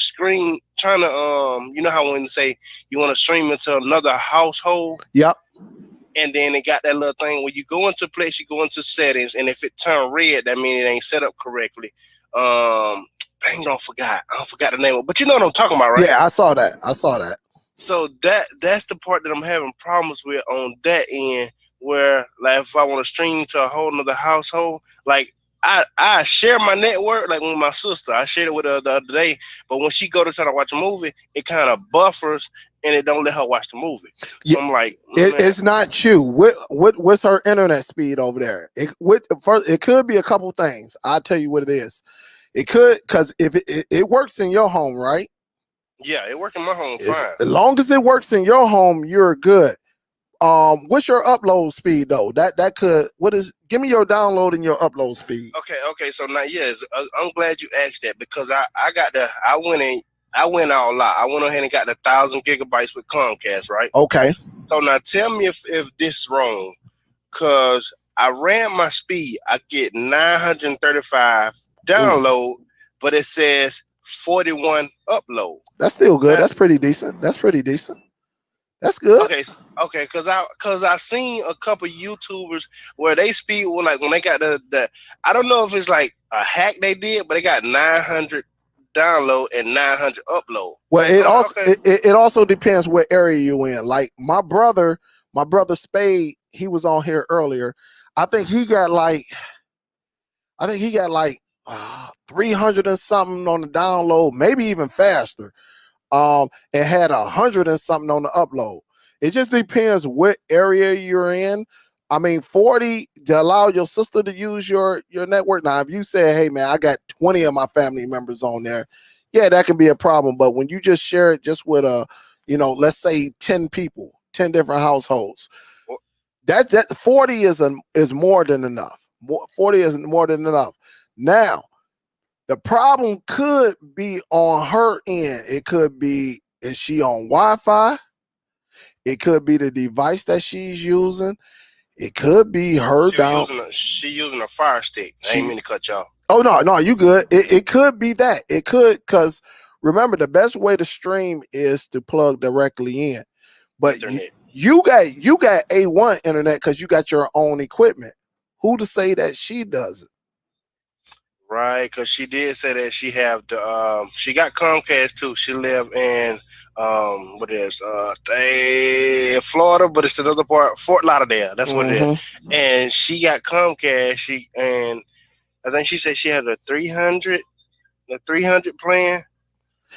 you know how when you say you want to stream into another household. Yep. And then it got that little thing where you go into Plex, you go into settings, and if it turn red, that means it ain't set up correctly. Dang, I forgot the name of it. But you know what I'm talking about, right? Yeah, I saw that. So that's the part that I'm having problems with on that end, where if I want to stream to a whole nother household, I share my network with my sister. I shared it with her the other day, but when she go to try to watch a movie, it kind of buffers and it don't let her watch the movie. So I'm like, it's not you. What's her internet speed over there? It could be a couple things. I'll tell you what it is. It could, because if it works in your home, right? Yeah, it works in my home fine. As long as it works in your home, you're good. What's your upload speed though? That could, give me your download and your upload speed. Okay. So now, yes, I'm glad you asked that, because I went all out. I went ahead and got the 1,000 gigabytes with Comcast, right? Okay. So now tell me if this is wrong, because I ran my speed. I get 935 download, but it says 41 upload. That's still good. That's pretty decent. That's good. Okay, because I seen a couple YouTubers where they speed were when they got the I don't know if it's a hack they did, but they got 900 download and 900 upload. Well, it also depends what area you in. Like my brother Spade, he was on here earlier. I think he got 300 and something on the download, maybe even faster. And had 100 and something on the upload. It just depends what area you're in. I mean, 40 to allow your sister to use your network. Now, if you say, hey man, I got 20 of my family members on there, yeah, that can be a problem. But when you just share it just with let's say 10 people, 10 different households, that 40 is more than enough. 40 is more than enough. Now, the problem could be on her end. It could be, is she on Wi-Fi? It could be the device that she's using. It could be her She using a Fire Stick. I ain't mean to cut y'all. Oh no, you good. It could be that. It could, because remember, the best way to stream is to plug directly in. But you got A1 internet because you got your own equipment. Who to say that she doesn't? Right, because she did say that she have the she got Comcast too. She live in Florida, but it's another part, Fort Lauderdale. That's what it is. And she got Comcast. And I think she said she had a 300 plan.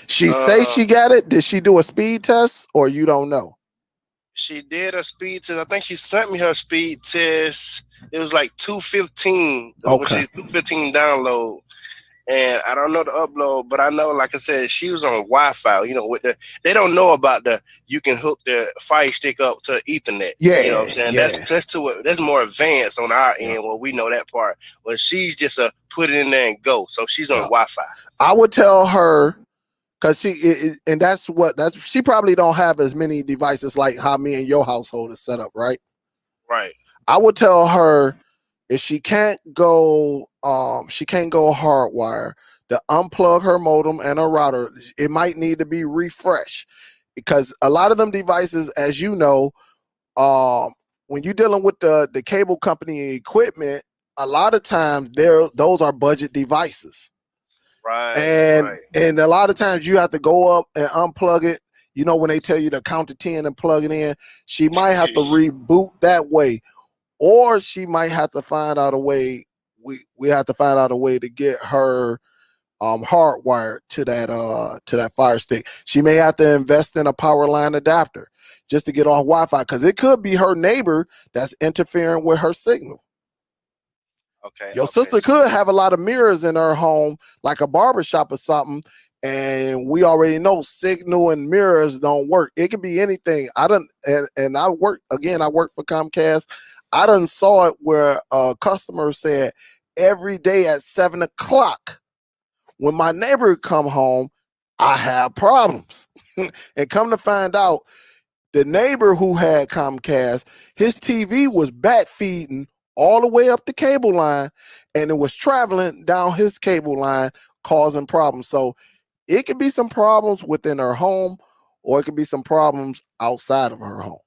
She say she got it. Did she do a speed test or you don't know? She did a speed test. I think she sent me her speed test. It was like 215, which Okay. is 215 download. And I don't know the upload, but I know, like I said, she was on Wi-Fi. You know, with they don't know about you can hook the Fire Stick up to Ethernet. Yeah, you know what I'm saying. yeah. That's more advanced on our Yeah. end. Well, we know that part, but she's just a put it in there and go. So she's on Yeah. Wi-Fi. I would tell her because and that's she probably don't have as many devices like how me and your household is set up, right? Right. I would tell her if she can't go hardwire, to unplug her modem and her router. It might need to be refreshed because a lot of them devices, as you know, when you're dealing with the cable company equipment, a lot of times those are budget devices. Right. And a lot of times you have to go up and unplug it. You know, when they tell you to count to 10 and plug it in, she might have to reboot that way, or she might have to find out a way. We have to find out a way to get her hardwired to that Fire Stick. She may have to invest in a power line adapter just to get off Wi-Fi, because it could be her neighbor that's interfering with her signal. Okay. Your sister could have a lot of mirrors in her home, like a barber shop or something, and we already know signal and mirrors don't work. It could be anything. I work for Comcast. I done saw it where a customer said every day at 7 o'clock when my neighbor come home, I have problems. And come to find out, the neighbor who had Comcast, his TV was bat feeding all the way up the cable line, and it was traveling down his cable line, causing problems. So it could be some problems within her home, or it could be some problems outside of her home.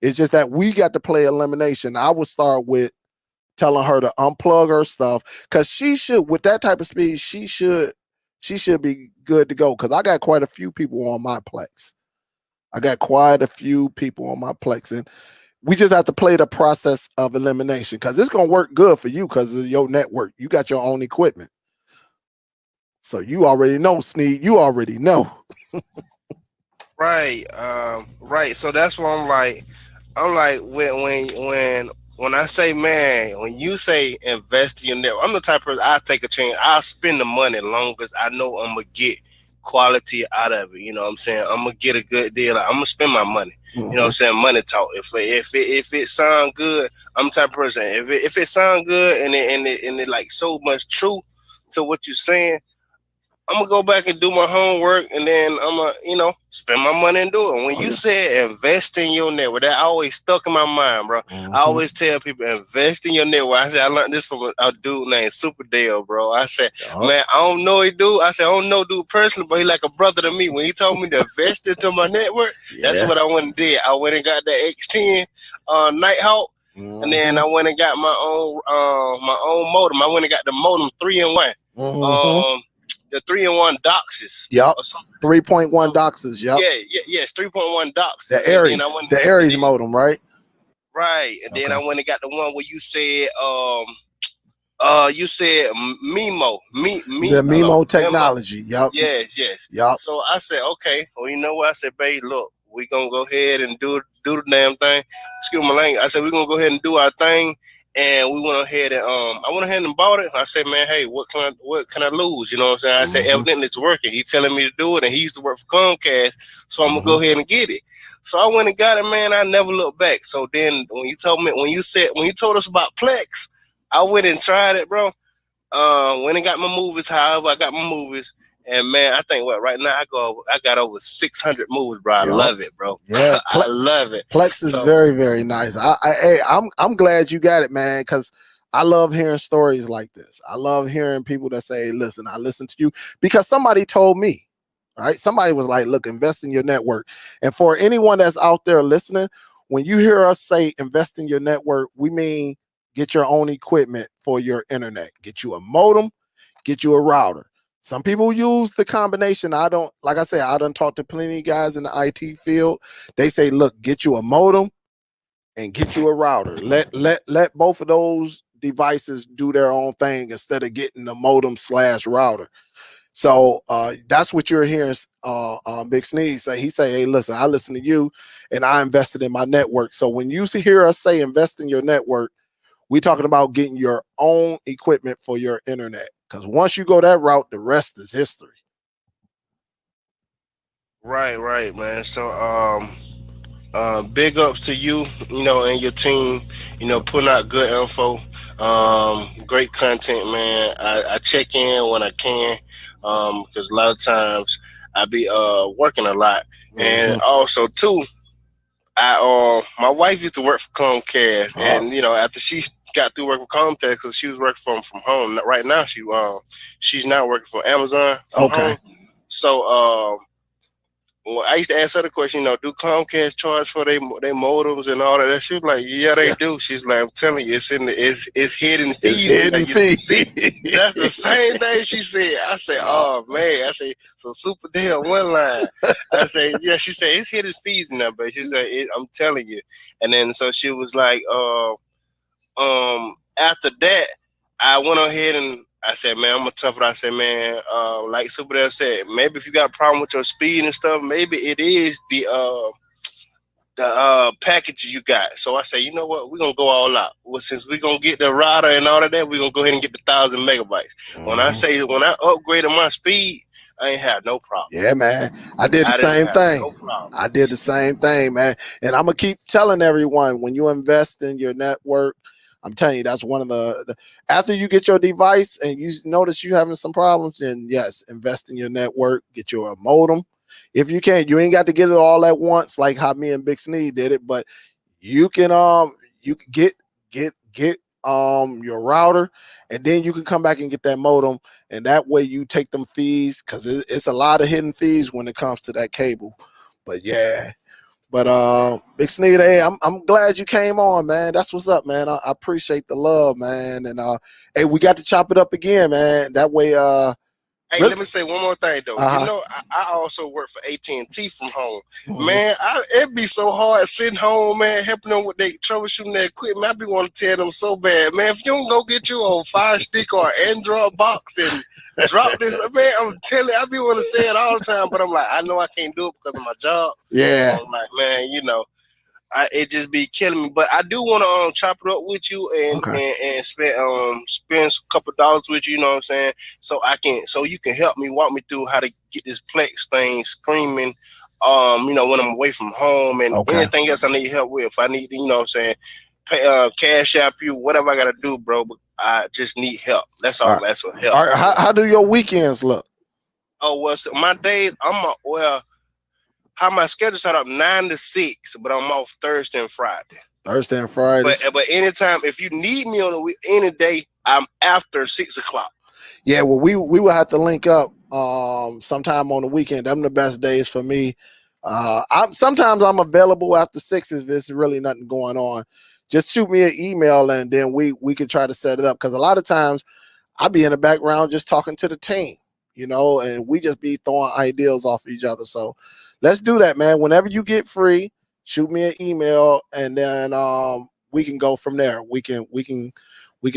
It's just that we got to play elimination. I would start with telling her to unplug her stuff, because she should, with that type of speed, she should be good to go. Because I got quite a few people on my Plex. And we just have to play the process of elimination, because it's gonna work good for you because of your network. You got your own equipment, so you already know, Sneed. You already know. Right. Right. So that's why I'm like when I say, man, when you say invest in your network, I'm the type of person, I take a chance. I'll spend the money long as I know I'm gonna get quality out of it. You know what I'm saying? I'm gonna get a good deal. I'm gonna spend my money. You know what I'm saying? Money talk. If it sound good, I'm the type of person. If it sound good and it like so much true to what you're saying, I'm gonna go back and do my homework, and then I'm gonna, spend my money and do it. And when you said invest in your network, that always stuck in my mind, bro. I always tell people invest in your network. I said I learned this from a dude named Superdell, bro. I said, man, I don't know he dude. I said I don't know dude personally, but he like a brother to me. When he told me to invest into my network, that's what I went and did. I went and got that X10 Nighthawk. And then I went and got my own modem. I went and got the modem 3-in-1. The 3-in-1 DOCSIS. Yep. 3.1 DOCSIS. Yep. Yes, 3.1 DOCSIS. The Aries. The Aries modem, right? Right. And then I went and got the one where you said MIMO. The MIMO technology. Yep. Yes. Yep. So I said, okay. Well, you know what? I said, babe, look, we gonna go ahead and do the damn thing. Excuse my language. I said, we're gonna go ahead and do our thing. And we went ahead and I went ahead and bought it. I said, man, hey, what can I lose? You know what I'm saying? I said, evidently it's working. He's telling me to do it, and he used to work for Comcast, so I'm gonna go ahead and get it. So I went and got it, man. I never looked back. So then when you told us about Plex, I went and tried it, bro. Went and got my movies. However, I got my movies. And man, I think right now I got over 600 movies, bro. I love it, bro. Yeah, I love it. Plex is very, very nice. I'm glad you got it, man, because I love hearing stories like this. I love hearing people that say, listen, I listened to you because somebody told me, right? Somebody was like, look, invest in your network. And for anyone that's out there listening, when you hear us say invest in your network, we mean get your own equipment for your internet. Get you a modem, get you a router. Some people use the combination. Like I said, I done talked to plenty of guys in the IT field. They say, look, get you a modem and get you a router. Let both of those devices do their own thing instead of getting the modem /router. So that's what you're hearing Big Sneeze say. He say, hey, listen, I listen to you and I invested in my network. So when you hear us say invest in your network, we talking about getting your own equipment for your internet. Because once you go that route, the rest is history. Right, man. So big ups to you, and your team, putting out good info, great content, man. I check in when I can, because a lot of times I be working a lot, and also too, my wife used to work for Comcast, and after she got through working for Comcast, because she was working from home. Right now, she's now working for Amazon from home. So well, I used to ask her the question, do Comcast charge for their modems and all of that? She was like, yeah, they do. She's like, I'm telling you, it's hidden fees. Hidden fees. That's the same thing she said. I said, oh man. I said, so Superdell one line. I said, yeah. She said it's hidden fees in that, but she said, I'm telling you. And then so she was like, after that, I went ahead and I said, man, I'm gonna tough it. I said, man, like Superdell said, maybe if you got a problem with your speed and stuff, maybe it is the package you got. So I say, you know what, we're gonna go all out. Well, since we're gonna get the router and all of that, we're gonna go ahead and get the 1,000 megabytes. When I upgraded my speed, I ain't had no problem. Yeah, man. I did the same thing. I did the same thing, man. And I'm gonna keep telling everyone, when you invest in your network, I'm telling you, that's one of the after you get your device and you notice you having some problems, then yes, invest in your network, get your modem. If you can, you ain't got to get it all at once, like how me and Big Sneed did it, but you can get your router, and then you can come back and get that modem, and that way you take them fees, because it's a lot of hidden fees when it comes to that cable. But yeah. But Big Sneed, hey, I'm glad you came on, man. That's what's up, man. I appreciate the love, man. And hey, we got to chop it up again, man. That way, hey, let me say one more thing though. I also work for AT&T from home. Man, it'd be so hard sitting home, man, helping them with their troubleshooting their equipment. I be want to tell them so bad, man. If you don't go get you a Fire Stick or Android box and drop this, man, I'm telling you, I be want to say it all the time, but I'm like, I know I can't do it because of my job. Yeah. So I'm like, man, it just be killing me. But I do want to chop it up with you and spend a couple dollars with you, you know what I'm saying? So you can help me, walk me through how to get this Plex thing screaming, when I'm away from home, and anything else I need help with. If I need, you know what I'm saying, pay, cash app you, whatever I gotta do, bro. But I just need help. That's all. That's what help. All right. How do your weekends look? Oh, well, so my days, how my schedule set up 9 to 6, but I'm off Thursday and Friday. Thursday and Friday. But anytime, if you need me on the week, any day, I'm after 6 o'clock. Yeah, well, we will have to link up sometime on the weekend. Them the best days for me. Sometimes I'm available after 6 if there's really nothing going on. Just shoot me an email and then we can try to set it up, because a lot of times I be in the background just talking to the team, and we just be throwing ideas off each other. So let's do that, man. Whenever you get free, shoot me an email, and then we can go from there. We can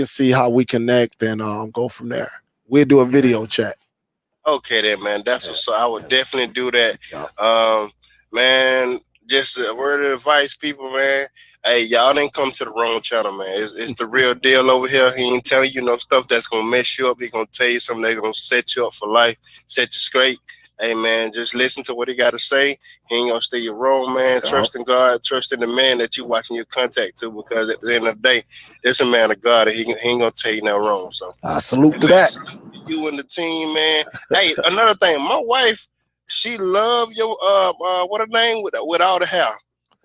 see how we connect and go from there. We'll do a video chat. Okay, then, man. That's what's up. I would definitely do that. Yeah. Man, just a word of advice, people, man. Hey, y'all didn't come to the wrong channel, man. It's the real deal over here. He ain't telling you no stuff that's gonna mess you up. He gonna tell you something that's gonna set you up for life, set you straight. Hey, man, just listen to what he got to say. He ain't gonna steer you wrong, man. Trust in God, trust in the man that you watching your contact to, because at the end of the day, it's a man of God, and he ain't gonna tell you nothing wrong. So I salute to that. You and the team, man. Hey, another thing, my wife, she love your what her name with all the hair,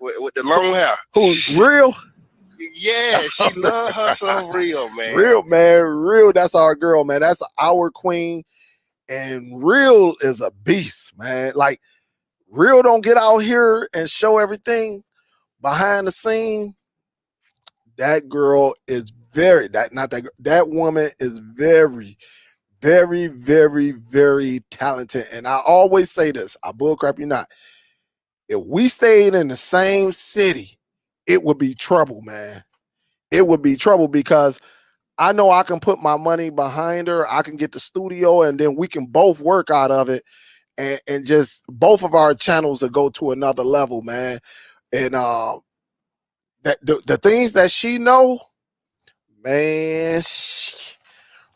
with the long hair. Who's Real? Yeah, she love her some Real, man. Real, man, Real. That's our girl, man. That's our queen. And Real is a beast, man. Like, Real don't get out here and show everything behind the scene. That girl is that woman is very, very, very, very talented. And I always say this, I bullcrap you not. If we stayed in the same city, it would be trouble, man. It would be trouble, because I know I can put my money behind her. I can get the studio, and then we can both work out of it, and just both of our channels will go to another level, man. And that the things that she know, man,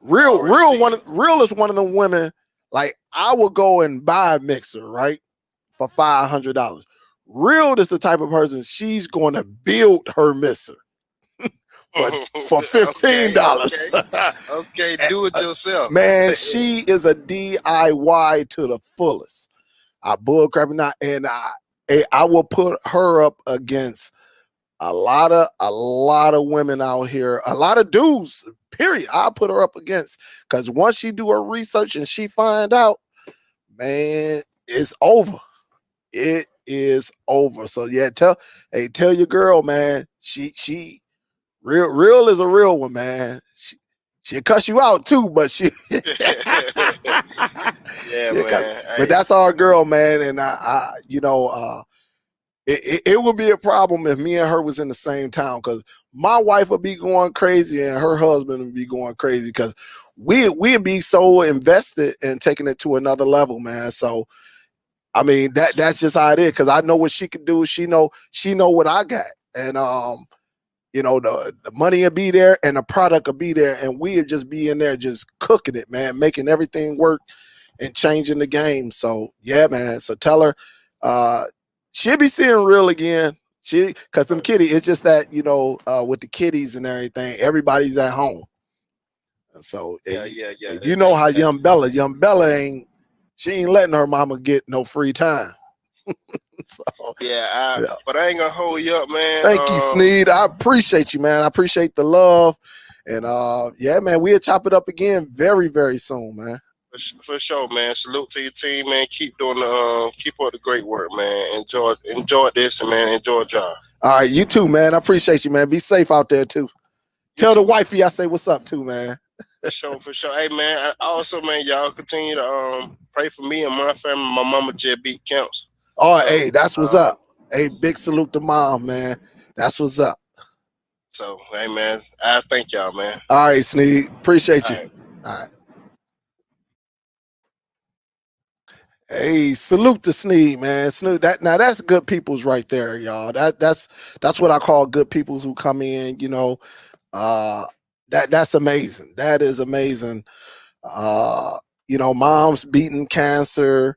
real is one of the women. Like, I will go and buy a mixer, right, for $500. Real is the type of person, she's going to build her mixer for $15. Okay, do it yourself. Man, she is a DIY to the fullest. I bullcrapping not, and I will put her up against a lot of women out here, a lot of dudes. Period. I'll put her up against, because once she do her research and she find out, man, it's over. It is over. So yeah, tell your girl, man. She real is a real one, man. She'll cuss you out too, but she Yeah, man. But that's our girl, man. And I it would be a problem if me and her was in the same town, because my wife would be going crazy and her husband would be going crazy, because we'd be so invested in taking it to another level, man. So I mean, that's just how it is, because I know what she can do. She know what I got. And the money will be there and the product will be there, and we'll just be in there just cooking it, man, making everything work and changing the game. So yeah, man. So tell her she'll be seeing real again. Because them kitty, it's just that, with the kitties and everything, everybody's at home. And so Yeah. you know how young Bella she ain't letting her mama get no free time. So but I ain't gonna hold you up, man. Thank you, Sneed. I appreciate you, man. I appreciate the love. And yeah, man, we'll chop it up again very, very soon, man. For sure, man. Salute to your team, man. Keep doing keep up the great work, man. Enjoy this, and man, enjoy the job. All right, you too, man. I appreciate you, man. Be safe out there too. Tell the wifey I say what's up too, man. For sure. Hey, man. Also, man, y'all continue to pray for me and my family. My mama just beat cancer. Oh, hey, that's what's up. Hey, big salute to mom, man. That's what's up. So, hey, man, I thank y'all, man. All right, Sneed. Appreciate you. All right. All right. Hey, salute to Sneed, man. Snoop, that's good peoples right there, y'all. That's what I call good peoples who come in, that's amazing. That is amazing. Mom's beating cancer,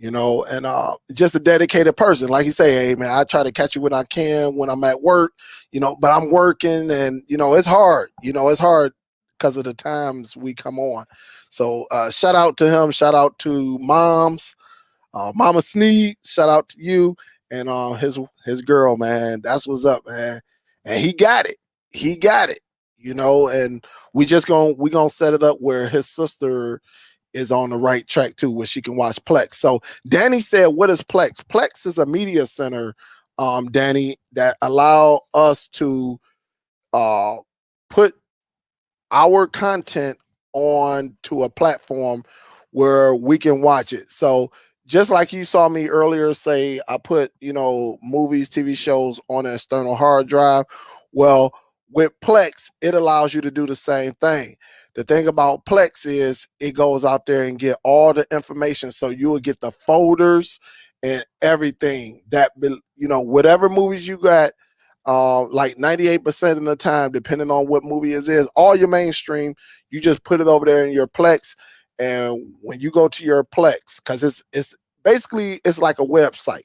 and just a dedicated person. Like you say, hey man, I try to catch you when I can when I'm at work, but I'm working, and it's hard. It's hard because of the times we come on. So shout out to him, shout out to Mama Sneed, shout out to you and his girl, man. That's what's up, man. And he got it. And we gonna set it up where his sister is on the right track too, where she can watch Plex. So Danny said, what is Plex? Plex is a media center, Danny, that allow us to put our content on to a platform where we can watch it. So just like you saw me earlier say, I put, movies, TV shows on an external hard drive. Well, with Plex, it allows you to do the same thing. The thing about Plex is it goes out there and get all the information. So you will get the folders and everything that, whatever movies you got, like 98% of the time, depending on what movie it is, all your mainstream, you just put it over there in your Plex. And when you go to your Plex, because it's basically, it's like a website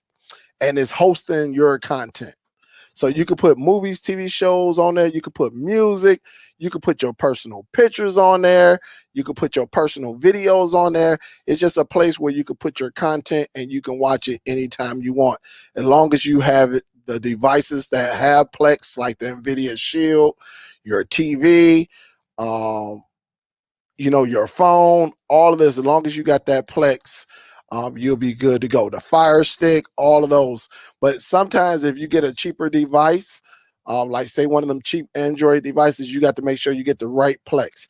and it's hosting your content. So you could put movies, TV shows on there. You could put music. You could put your personal pictures on there. You could put your personal videos on there. It's just a place where you could put your content and you can watch it anytime you want, as long as you have it, the devices that have Plex, like the NVIDIA Shield, your TV, your phone, all of this. As long as you got that Plex, you'll be good to go. The Fire Stick, all of those. But sometimes if you get a cheaper device, like say one of them cheap Android devices, you got to make sure you get the right Plex.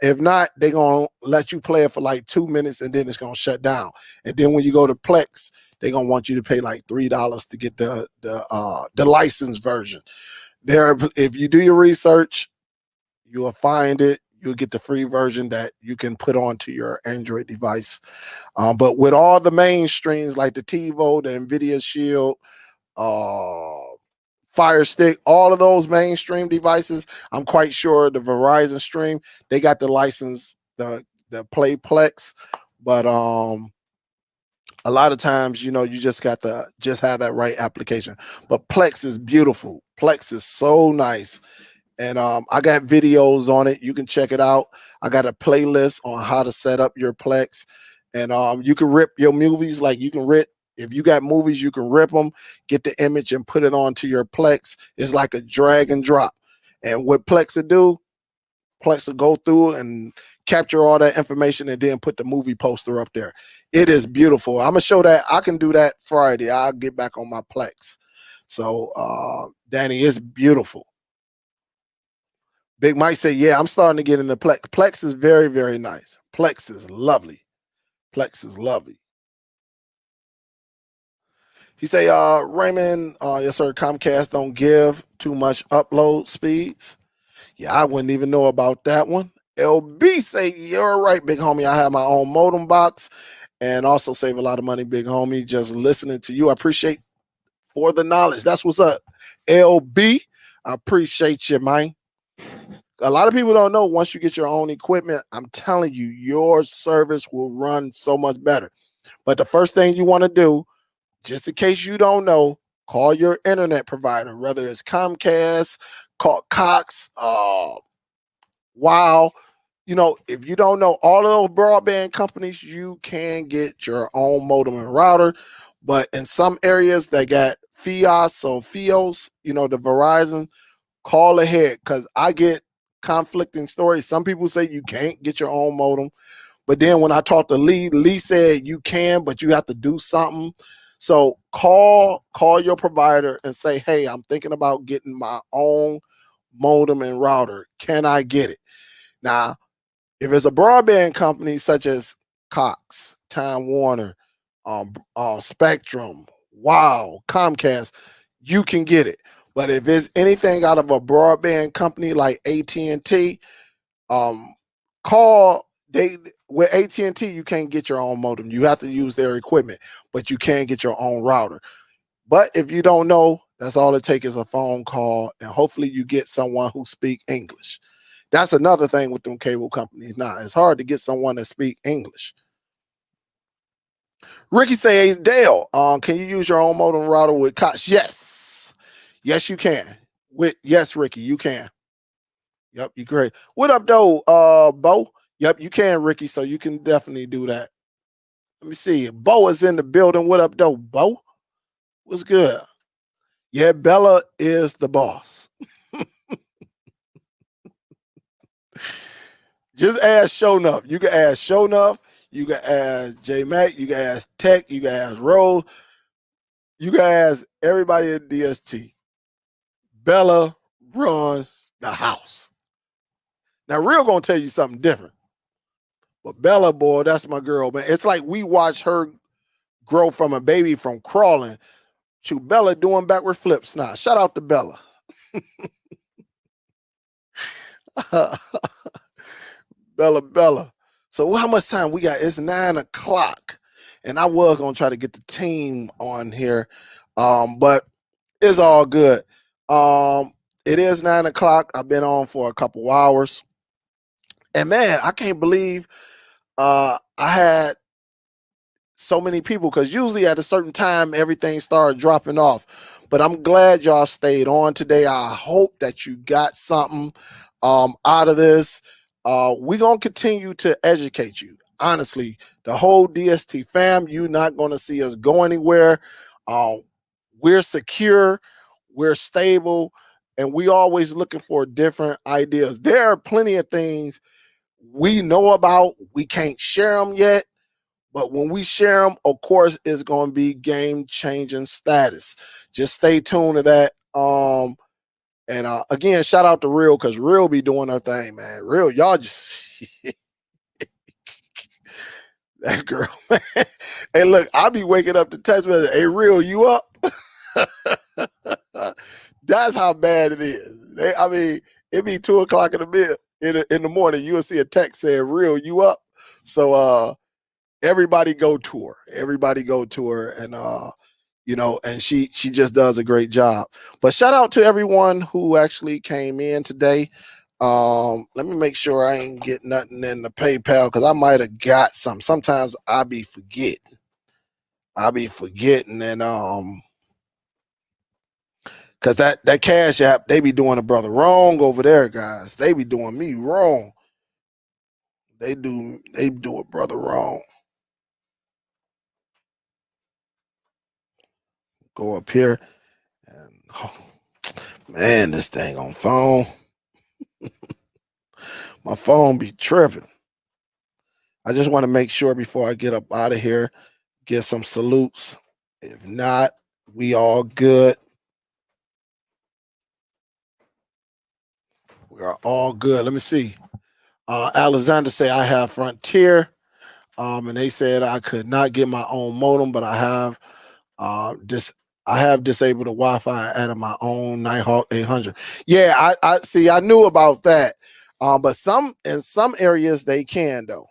If not, they're gonna let you play it for like 2 minutes and then it's gonna shut down. And then when you go to Plex, they're gonna want you to pay like $3 to get the licensed version. If you do your research, You will find it. You'll get the free version that you can put onto your Android device. But with all the mainstreams like the TiVo, the NVIDIA Shield, Fire Stick, all of those mainstream devices, I'm quite sure the Verizon Stream, they got the license, the Playplex, but a lot of times, you know, you just got to just have that right application. But Plex is beautiful. Plex is so nice. And I got videos on it. You can check it out. I got a playlist on how to set up your Plex. And you can rip your movies, like you can rip, if you got movies, you can rip them, get the image and put it onto your Plex. It's like a drag and drop. And what Plex will do, Plex will go through and capture all that information and then put the movie poster up there. It is beautiful. I'm gonna show that. I can do that Friday. I'll get back on my Plex. So Danny, it's beautiful. Big Mike said, yeah, I'm starting to get into Plex. Plex is very, very nice. Plex is lovely. Plex is lovely. He say, Raymond, yes, sir, Comcast don't give too much upload speeds. Yeah, I wouldn't even know about that one. LB say, you're right, big homie. I have my own modem box and also save a lot of money, big homie. Just listening to you. I appreciate for the knowledge. That's what's up. LB, I appreciate you, man. A lot of people don't know, once you get your own equipment, I'm telling you, your service will run so much better. But the first thing you want to do, just in case you don't know, call your internet provider, whether it's Comcast, call Cox, Wow. You know, if you don't know all of those broadband companies, you can get your own modem and router. But in some areas they got FIOS or FIOS, you know, the Verizon, call ahead, because I get conflicting stories. Some people say you can't get your own modem. But then when I talked to Lee said you can, but you have to do something. So call your provider and say, hey, I'm thinking about getting my own modem and router. Can I get it? Now, if it's a broadband company such as Cox, Time Warner, Spectrum, Wow, Comcast, you can get it. But if it's anything out of a broadband company like AT&T, call they with AT&T, you can't get your own modem. You have to use their equipment, but you can get your own router. But if you don't know, that's all it takes is a phone call, and hopefully you get someone who speak English. That's another thing with them cable companies. Now, it's hard to get someone that speak English. Ricky says, Dale, can you use your own modem router with Cox? Yes. Yes, you can. Yes, Ricky, you can. Yep, you great. What up, though, Bo? Yep, you can, Ricky, so you can definitely do that. Let me see. Bo is in the building. What up, though, Bo? What's good? Yeah, Bella is the boss. Just ask Shownuff. You can ask Shownuff. You can ask J Mac. You can ask Tech. You can ask Rose. You can ask everybody at DST. Bella runs the house. Now, Real gonna tell you something different. But Bella, boy, that's my girl, man. It's like we watched her grow from a baby from crawling to Bella doing backward flips now. Shout out to Bella. Bella. So how much time we got? It's 9 o'clock. And I was gonna try to get the team on here. But it's all good. It is 9 o'clock. I've been on for a couple hours. And man, I can't believe I had so many people, because usually at a certain time everything started dropping off. But I'm glad y'all stayed on today. I hope that you got something out of this. We're gonna continue to educate you. Honestly, the whole DST fam, you're not gonna see us go anywhere. We're secure, we're stable, and we always looking for different ideas. There are plenty of things we know about. We can't share them yet. But when we share them, of course, it's going to be game-changing status. Just stay tuned to that. And again, shout out to Real, because Real be doing her thing, man. Real, y'all just that girl, man. Hey, look, I be waking up to text message. Hey, Real, you up? That's how bad it is. I mean, it be 2 o'clock in the morning. You'll see a text saying, "Real, you up?" So everybody go to her. Everybody go to her, and and she just does a great job. But shout out to everyone who actually came in today. Let me make sure I ain't get nothing in the PayPal because I might have got some. Sometimes I be forgetting. And because that Cash App, they be doing a brother wrong over there, guys. They be doing me wrong. They do a brother wrong. Go up here and man, this thing on phone. My phone be tripping. I just want to make sure before I get up out of here, get some salutes. If not, we all good. We are all good. Let me see. Alexander say I have Frontier. And they said I could not get my own modem, but I have disabled the Wi-Fi out of my own Nighthawk 800. Yeah, I see. I knew about that. But in some areas they can though.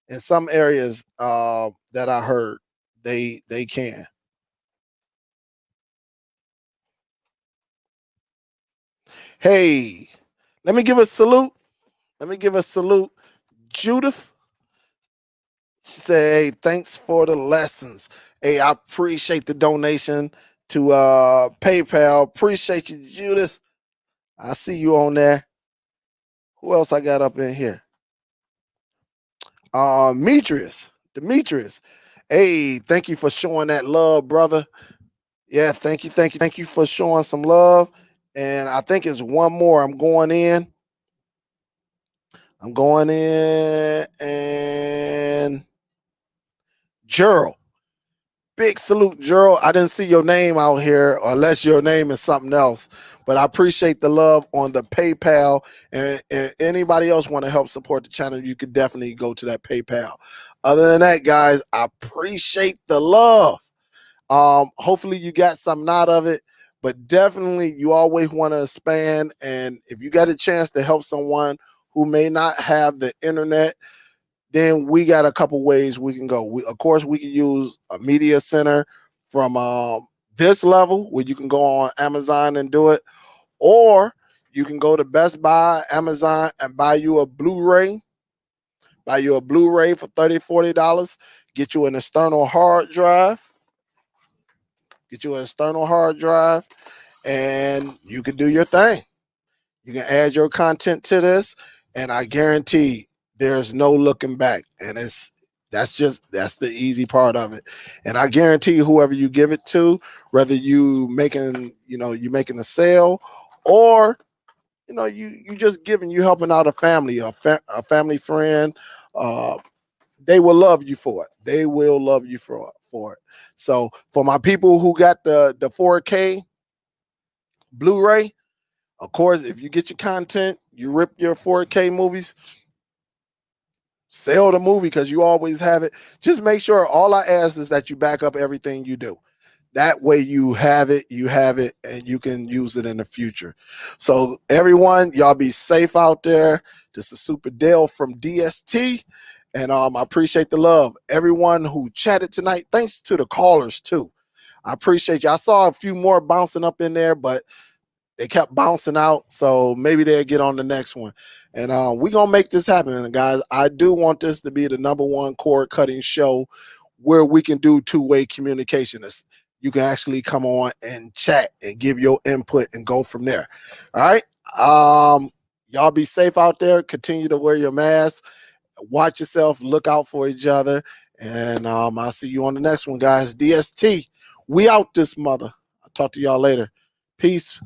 In some areas that I heard they can. Hey, let me give a salute. Judith. She said, "Hey, thanks for the lessons. Hey, I appreciate the donation to PayPal. Appreciate you, Judith. I see you on there. Who else I got up in here? Demetrius. Hey, thank you for showing that love, brother. Yeah, thank you for showing some love. And I think it's one more. I'm going in and Gerald. Big salute, Gerald. I didn't see your name out here, unless your name is something else. But I appreciate the love on the PayPal. And anybody else want to help support the channel, you could definitely go to that PayPal. Other than that, guys, I appreciate the love. Hopefully you got something out of it. But definitely, you always want to expand. And if you got a chance to help someone who may not have the internet, then we got a couple ways we can go. Of course, we can use a media center from this level where you can go on Amazon and do it, or you can go to Best Buy, Amazon, and buy you a Blu-ray. Buy you a Blu-ray for $30, $40. Get you an external hard drive. And you can do your thing. You can add your content to this, and I guarantee there's no looking back. And that's the easy part of it. And I guarantee you, whoever you give it to, whether you making a sale, or you just giving, you helping out a family, a family friend, they will love you for it. They will love you for it. So for my people who got the 4K Blu-ray, of course, if you get your content, you rip your 4K movies, sell the movie because you always have it. Just make sure, all I ask is that you back up everything you do. That way you have it, and you can use it in the future. So everyone, y'all be safe out there. This is Superdell from DST. And I appreciate the love. Everyone who chatted tonight, thanks to the callers too. I appreciate you. I saw a few more bouncing up in there, but they kept bouncing out, so maybe they'll get on the next one. And we're going to make this happen. And guys, I do want this to be the #1 cord cutting show where we can do two-way communication. You can actually come on and chat and give your input and go from there. All right? Y'all be safe out there. Continue to wear your mask. Watch yourself. Look out for each other. And I'll see you on the next one, guys. DST, we out this mother. I'll talk to y'all later. Peace.